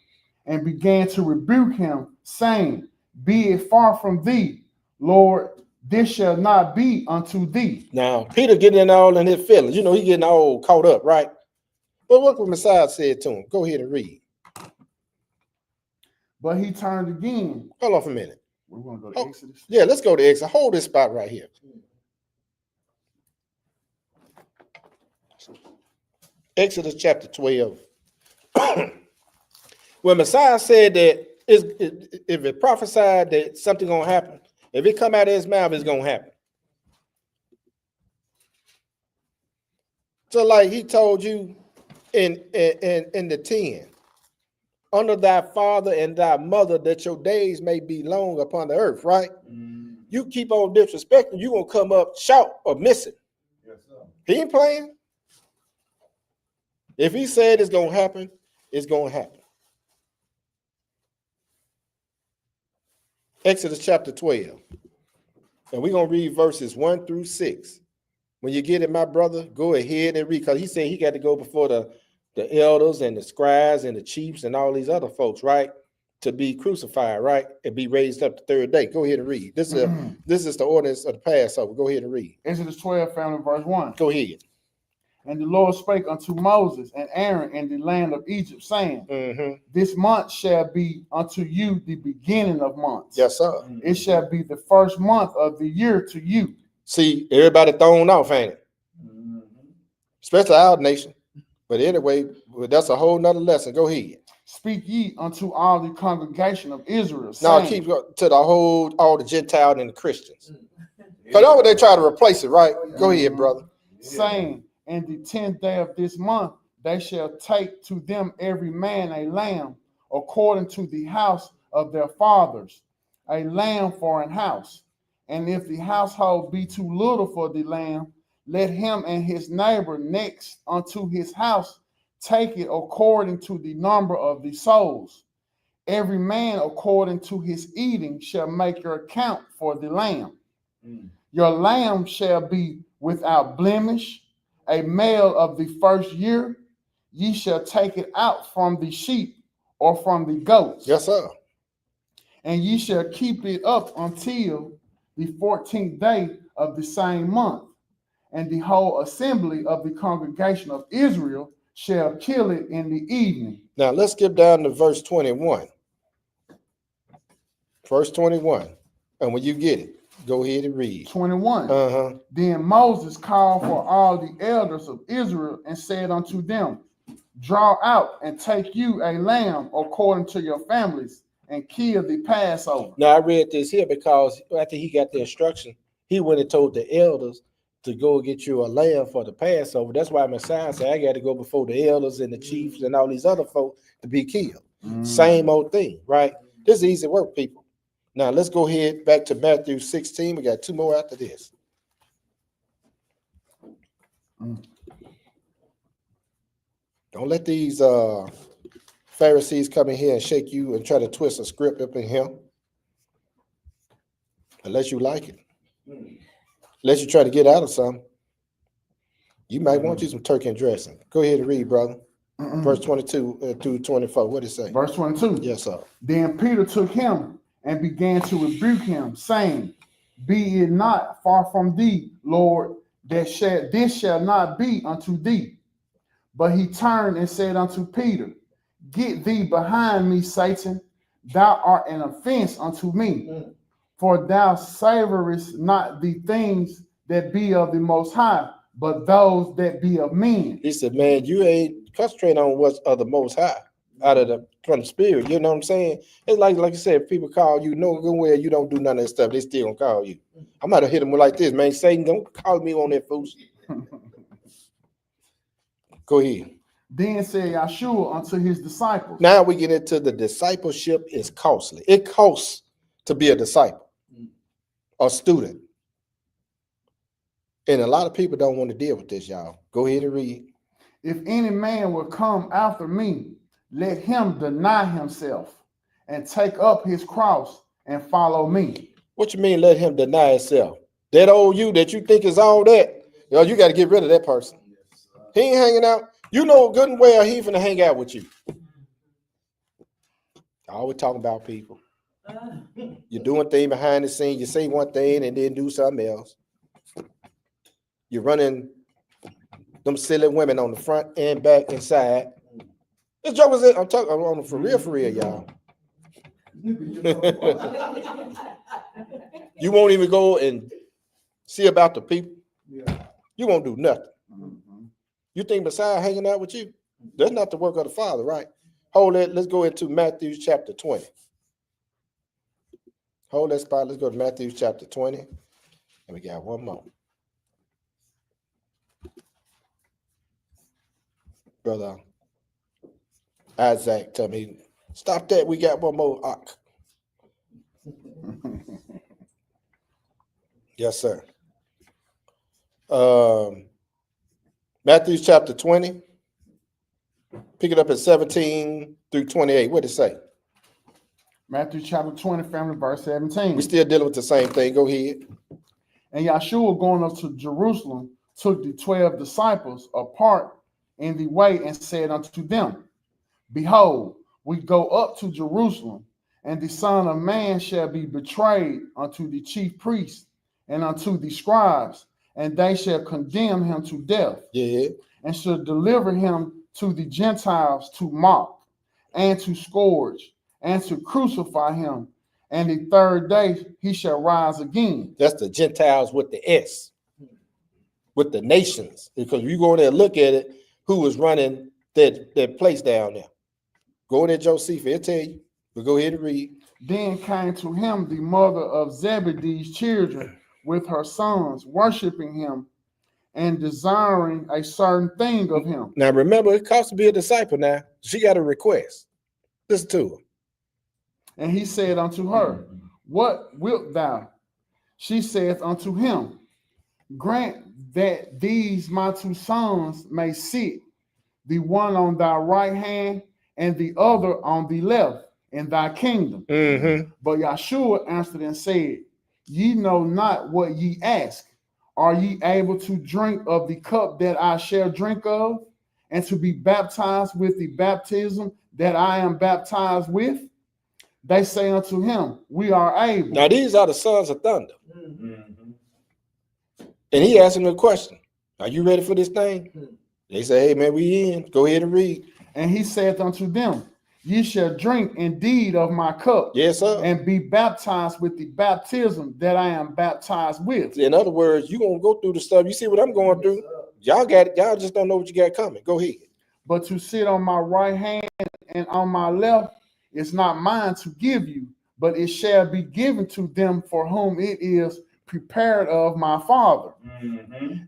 and began to rebuke him, saying, Be it far from thee, Lord, this shall not be unto thee. Now, Peter getting all in his feelings. You know, he getting all caught up, right? But look what Messiah said to him. Go ahead and read. But he turned again. Hold on for a minute. We're going to go to Oh, Exodus. yeah, let's go to Exodus. Hold this spot right here. Exodus chapter 12. When Messiah said that if it prophesied that something gonna happen, if it come out of his mouth, it's gonna happen. So like he told you in the 10, honor thy father and thy mother that your days may be long upon the earth, right? You keep on disrespecting, you gonna come up short or missing. Yes, sir. He ain't playing. If he said it's gonna happen, it's gonna happen. Exodus chapter 12. And we're gonna read verses 1 through 6. When you get it, my brother, go ahead and read, because he said he got to go before the elders and the scribes and the chiefs and all these other folks, right? To be crucified, right? And be raised up the third day. Go ahead and read. This is the ordinance of the Passover. Go ahead and read. Exodus 12, family, verse 1. Go ahead. And the Lord spake unto Moses and Aaron in the land of Egypt, saying, This month shall be unto you the beginning of months. Yes, sir. It shall be the first month of the year to you. See, everybody thrown off, ain't it? Especially our nation. But anyway, that's a whole nother lesson. Go ahead. Speak ye unto all the congregation of Israel, Now saying, keep to all the Gentiles and the Christians. Because that's what they try to replace it, right? Go ahead, brother. saying, In the 10th day of this month they shall take to them every man a lamb, according to the house of their fathers, a lamb for an house. And if the household be too little for the lamb, let him and his neighbor next unto his house take it according to the number of the souls. Every man according to his eating shall make your account for the lamb. Your lamb shall be without blemish, a male of the first year. Ye shall take it out from the sheep or from the goats. Yes, sir. And ye shall keep it up until the 14th day of the same month. And the whole assembly of the congregation of Israel shall kill it in the evening. Now let's skip down to verse 21. Verse 21. And when you get it, go ahead and read. 21. Then Moses called for all the elders of Israel and said unto them, Draw out and take you a lamb according to your families, and kill the Passover. Now I read this here because after he got the instruction, he went and told the elders to go get you a lamb for the Passover. That's why Messiah said, I got to go before the elders and the chiefs and all these other folks to be killed. Same old thing, right? This is easy work, people. Now let's go ahead back to Matthew 16. We got two more after this. Don't let these Pharisees come in here and shake you and try to twist a script up in here. Unless you like it. Unless you try to get out of something. You might want you some turkey and dressing. Go ahead and read, brother. Verse 22 through 24. What did it say? Verse 22. Yes, sir. Then Peter took him and began to rebuke him, saying, Be it not far from thee, Lord, that this shall not be unto thee. But he turned and said unto Peter, Get thee behind me, Satan. Thou art an offense unto me. For thou savorest not the things that be of the Most High, but those that be of men. He said, man, you ain't concentrating on what's of the Most High, from the Spirit. You know what I'm saying? It's like you said, if people call you, no good way, you don't do none of that stuff, they still gonna call you. I'm gonna hit them like this, man. Satan, don't call me on that fools. Go ahead. Then said Yahshua unto his disciples. Now we get into the discipleship is costly. It costs to be a disciple. a student. And a lot of people don't want to deal with this, y'all. Go ahead and read. If any man will come after me, let him deny himself and take up his cross and follow me. What you mean let him deny himself? That old you that you think is all that, yo, you got to get rid of that person. He ain't hanging out. You know good and well he finna hang out with you. I always talking about people. You're doing things behind the scenes. You say one thing and then do something else. You're running them silly women on the front and back and side. This joke is it. I'm talking on for real, y'all. You won't even go and see about the people. You won't do nothing. You think Messiah hanging out with you? That's not the work of the Father, right? Hold it. Let's go into Matthew chapter 20. Hold that spot. Let's go to Matthew chapter 20. And we got one more. Brother Isaac, tell me, stop that. We got one more ark. Yes, sir. Matthew chapter 20. Pick it up at 17 through 28. What did it say? Matthew chapter 20, family, verse 17. We're still dealing with the same thing. Go ahead. And Yahshua, going up to Jerusalem, took the 12 disciples apart in the way and said unto them, Behold, we go up to Jerusalem, and the Son of Man shall be betrayed unto the chief priests and unto the scribes, and they shall condemn him to death, and shall deliver him to the Gentiles to mock, and to scourge, and to crucify him. And the third day he shall rise again. That's the Gentiles with the S, with the nations. Because you go in there and look at it, who was running that place down there. Go in there, Josephus, it'll tell you. But go ahead and read. Then came to him the mother of Zebedee's children with her sons, worshiping him and desiring a certain thing of him. Now remember, it costs to be a disciple now. She got a request. Listen to her. And he said unto her, What wilt thou? She saith unto him, Grant that these my two sons may sit, the one on thy right hand and the other on the left, in thy kingdom. But Yahshua answered and said, Ye know not what ye ask. Are ye able to drink of the cup that I shall drink of, and to be baptized with the baptism that I am baptized with? They say unto him, We are able. Now these are the sons of thunder. And he asked them a question. Are you ready for this thing? They say, hey man, we in. Go ahead and read. And he saith unto them, Ye shall drink indeed of my cup, yes, sir, and be baptized with the baptism that I am baptized with. In other words, you're gonna go through the stuff. You see what I'm going through? Y'all got it, y'all just don't know what you got coming. Go ahead. But to sit on my right hand and on my left is not mine to give you, but it shall be given to them for whom it is prepared of my Father.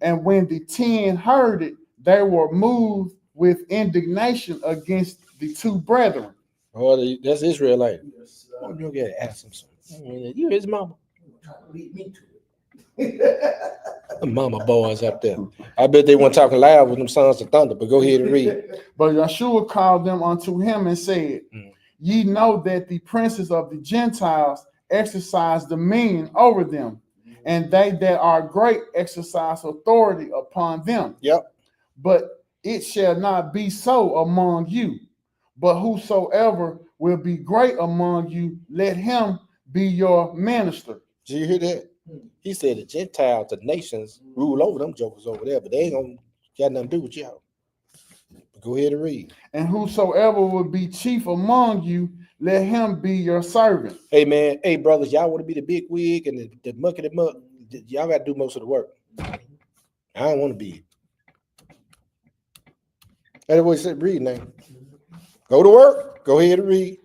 And when the 10 heard it, they were moved with indignation against the two brethren. Oh, that's Israelite. Oh, you gotta ask him something. You his mama. The mama boys up there. I bet they weren't talking loud with them sons of thunder, but go ahead and read. But Yahshua called them unto him and said, Ye know that the princes of the Gentiles exercise dominion over them, and they that are great exercise authority upon them. But it shall not be so among you. But whosoever will be great among you, let him be your minister. Did you hear that? He said the Gentiles, the nations, rule over them jokers over there, but they ain't gonna got nothing to do with y'all. Go ahead and read. And whosoever will be chief among you, let him be your servant. Hey man, hey brothers, y'all want to be the big wig and the muck of the muck? Y'all got to do most of the work. I don't want to be. That's what he said. Read now. Go to work. Go ahead and read.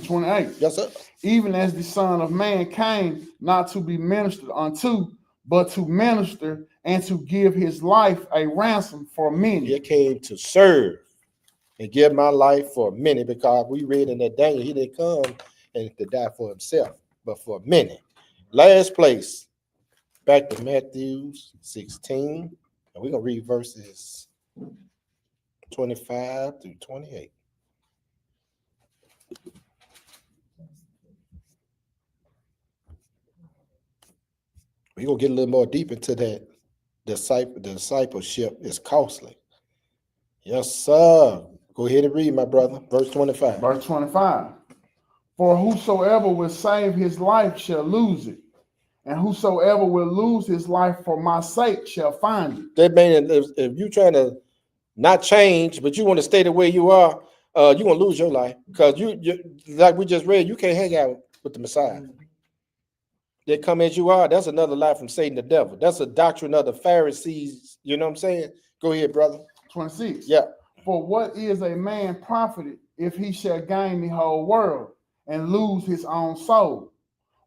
28. Yes, sir. Even as the Son of Man came not to be ministered unto, but to minister and to give his life a ransom for many. He came to serve and give my life for many, because we read in that Daniel, he didn't come and to die for himself, but for many. Last place, back to Matthew 16, and we're going to read verses 25 through 28. We're going to get a little more deep into that. Discipleship is costly. Yes, sir. Go ahead and read, my brother. Verse 25. Verse 25. For whosoever will save his life shall lose it, and whosoever will lose his life for my sake shall find it. That means if you're trying to not change, but you want to stay the way you are, you're going to lose your life. Because you, like we just read, you can't hang out with the Messiah. They come as you are. That's another lie from Satan, the devil. That's a doctrine of the Pharisees. You know what I'm saying? Go ahead, brother. 26. Yeah. For what is a man profited if he shall gain the whole world and lose his own soul?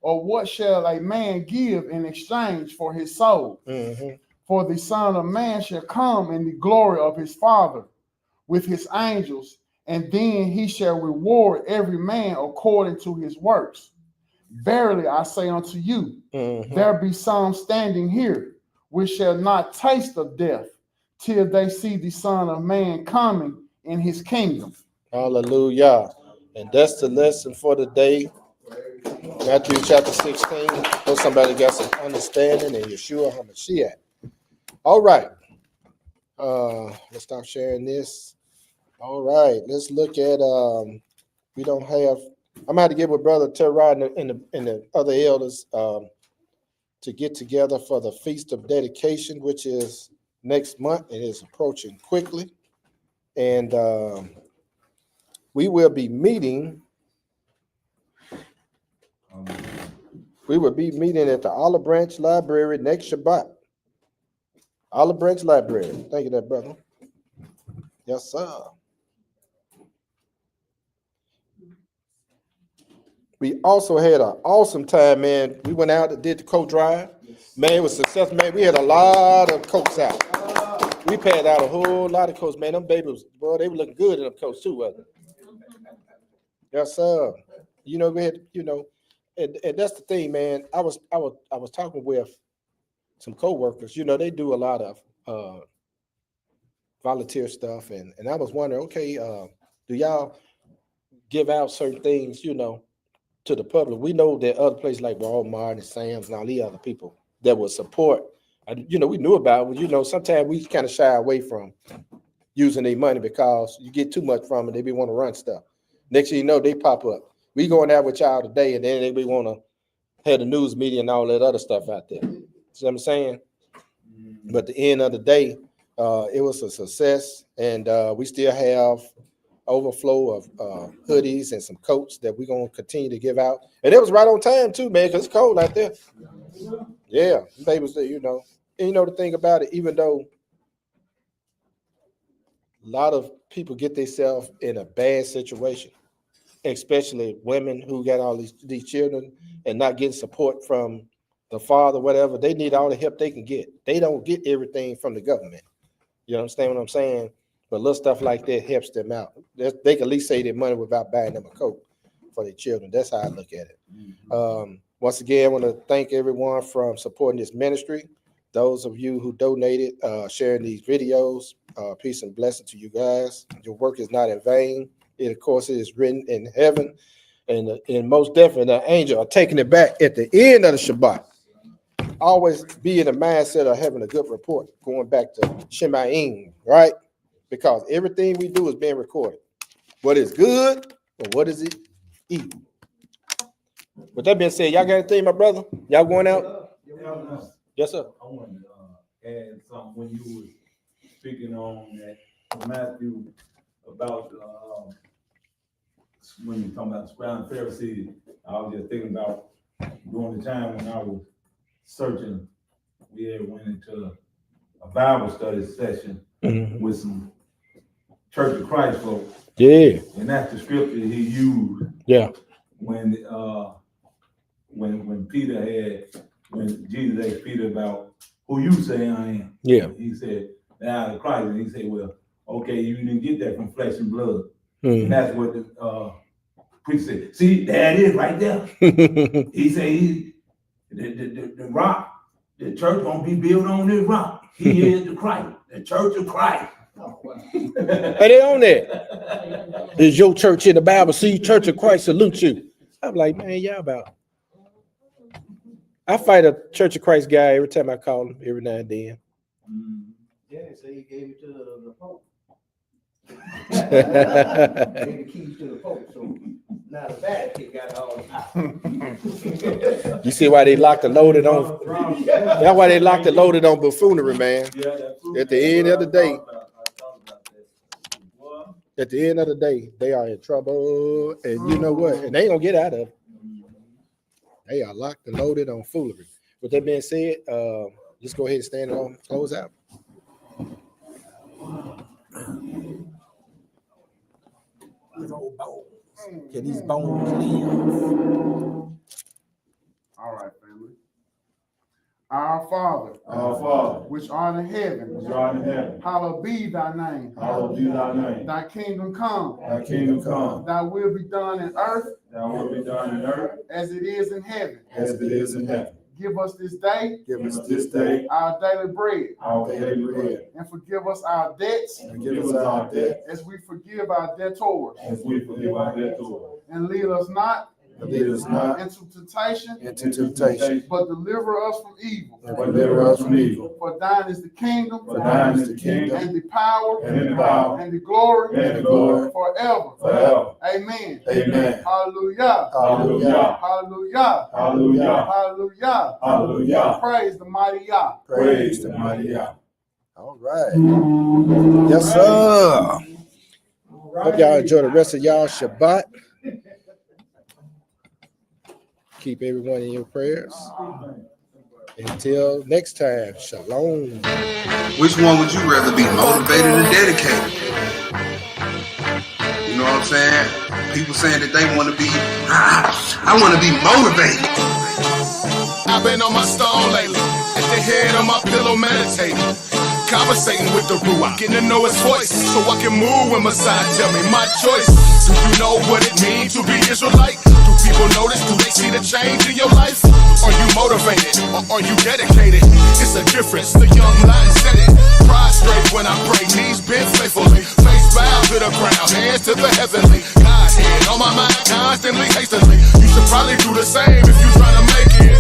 Or what shall a man give in exchange for his soul? Mm-hmm. For the Son of Man shall come in the glory of his Father with his angels, and then he shall reward every man according to his works. Verily I say unto you, there be some standing here which shall not taste of death till they see the Son of Man coming in his kingdom. Hallelujah. And that's the lesson for the day. Matthew chapter 16. Hope somebody got some understanding in Yahshua HaMashiach. All right. Let's stop sharing this. All right. Let's look at we don't have. I'm going to get with Brother Terrod and the other elders to get together for the Feast of Dedication, which is next month. It is approaching quickly. And we will be meeting. We will be meeting at the Olive Branch Library next Shabbat. Olive Branch Library. Thank you, that brother. Yes, sir. We also had an awesome time, man. We went out and did the coat drive. Man, it was successful, man. We had a lot of coats out. We paid out a whole lot of coats, man. Them babies, boy, they were looking good in them coats too, wasn't it? Yes, sir. You know, we had, and that's the thing, man. I was talking with some co-workers. You know, they do a lot of volunteer stuff, and I was wondering, okay, do y'all give out certain things, to the public? We know that other places like Walmart and Sam's and all the other people that will support, we knew about it. Sometimes we kind of shy away from using their money because you get too much from it. They be want to run stuff. Next thing you know, they pop up. We going out with y'all today, and then they be want to have the news media and all that other stuff out there. See what I'm saying? But at the end of the day, it was a success, and we still have overflow of hoodies and some coats that we're going to continue to give out. And it was right on time too, man, because it's cold out there. Yeah, babies, And the thing about it, even though a lot of people get themselves in a bad situation, especially women who got all these children and not getting support from the father, whatever, they need all the help they can get. They don't get everything from the government. You understand what I'm saying? But little stuff like that helps them out. They can at least save their money without buying them a coat for their children. That's how I look at it. Once again, I want to thank everyone from supporting this ministry. Those of you who donated, sharing these videos, peace and blessing to you guys. Your work is not in vain. It, of course, is written in heaven. And most definitely, the angel are taking it back at the end of the Shabbat. Always be in the mindset of having a good report, going back to Shemayim, right? Because everything we do is being recorded. What is good or what is it evil? With that being said, y'all got anything, my brother? Y'all going out? Yes, sir. I wanted to add something when you were speaking on that Matthew about when you're talking about scribes and Pharisees. I was just thinking about during the time when I was searching, we had went into a Bible study session with some Church of Christ folks. Yeah. And that's the scripture he used. Yeah. When Peter when Jesus asked Peter about who you say I am. Yeah. He said, "Thou the Christ." And he said, "Well, okay, you didn't get that from flesh and blood." And that's what the preacher said. See, there it is right there. He said the rock The church won't be built on this rock. He is the Christ, the church of Christ. Hey, they on that. Is your church in the Bible? See, Church of Christ salute you. I'm like, man, y'all about. I fight a Church of Christ guy every time I call him, every now and then. Yeah, so he gave it to the Pope. You Gave the keys to the Pope. So now the bad kid got it all out. see why they locked and loaded on? That's why they locked and loaded on buffoonery, man. At the end of the day, they are in trouble, and you know what? And they ain't gonna get out of it. They are locked and loaded on foolery. With that being said, just go ahead and stand on close out. These old bones. Can these bones live? All right, family. Our Father, which art in heaven, hallowed be thy name. Thy kingdom come. Thy will be done in earth as it is in heaven. Give us this day our daily bread. And forgive us our debts as we forgive our debtors. And lead us not into temptation, but deliver us from evil. For thine is the kingdom, and the power, and the glory, forever. Amen. Hallelujah. Hallelujah. Praise the mighty Yah. All right. Yes, sir. Hope y'all enjoy the rest of y'all Shabbat. Keep everyone in your prayers. Until next time, shalom. Which one would you rather be, motivated or dedicated? You know what I'm saying? People saying that they want to be, I want to be motivated. I've been on my stone lately, at the head of my pillow meditating, conversating with the Ruach, getting to know his voice, so I can move when Messiah tell me my choice. Do you know what it means to be Israelite? Do people notice? Do they see the change in your life? Are you motivated or are you dedicated? It's a difference, the young lion said it. Prostrate when I pray, knees bent faithfully, face bowed to the ground, hands to the heavenly. Godhead on my mind constantly, hastily. You should probably do the same if you're trying to make it.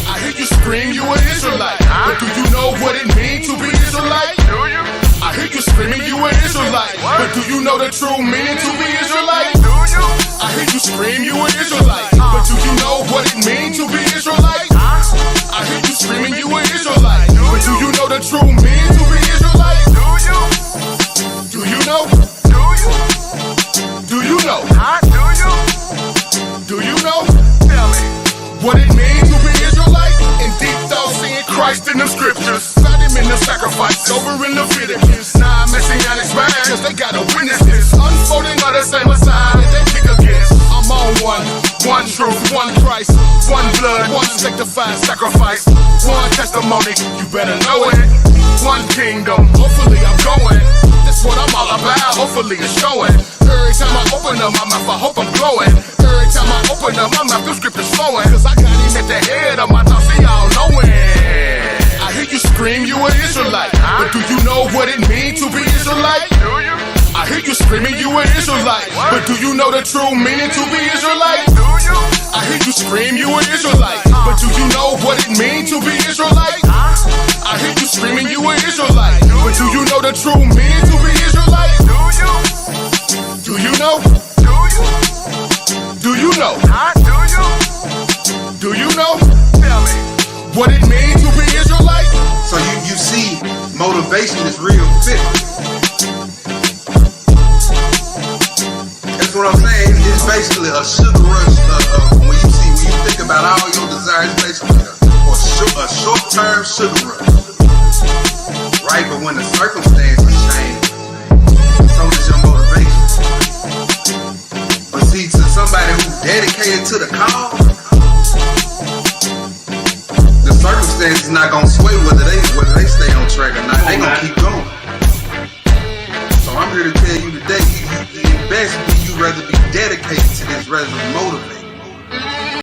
I hear you scream, you an Israelite, but do you know what it means to be Israelite? Do you? I hear you screaming, you an Israelite, but do you know the true meaning to be Israelite? Do you? I hear you scream, you an Israelite, but do you know what it means to be Israelite? I hear you screaming, you an Israelite, but do you know the true meaning to be Israelite? Do you? Do you know? Do you? Do you know? Do you? Do you know? Tell me what it means to be Israelite. In deep thought, seeing Christ in the scriptures, not him in the sacrifice over in Leviticus. Nah, messianic man, cause they gotta witness this unfolding of the same Messiah that they kick against. I'm on one truth, one Christ, one blood, one sanctified sacrifice, one testimony, you better know it. One kingdom, hopefully I'm going. That's what I'm all about, hopefully it's showing. Every time I open up my mouth, I hope I'm glowing. Every time I open up my mouth, the scripture's flowing. Cause I got him at the head of my thoughts, so y'all know it. I hear you scream, you an Israelite, but do you know what it means to be Israelite? Do you? I hear you screaming, you an Israelite, but do you know the true meaning to be Israelite? Do you? I hear you scream, you an Israelite, but do you know what it means to be Israelite? I hear you screaming, you an Israelite, but do you know the true meaning to be Israelite? Do you? Do you know? Do you? Do you know? Do you? Do you know? Tell me what it means to be Israelite. So you see, motivation is real fit. That's what I'm saying. It's basically a sugar rush. When you think about all your desires, basically a short-term sugar rush, right? But when the circumstances change, so does your motivation. But see, to somebody who's dedicated to the cause, the circumstances not gonna sway whether they stay on track or not. They gonna keep going. So I'm here to tell you today, you best be you rather be dedicated to this rather than motivated.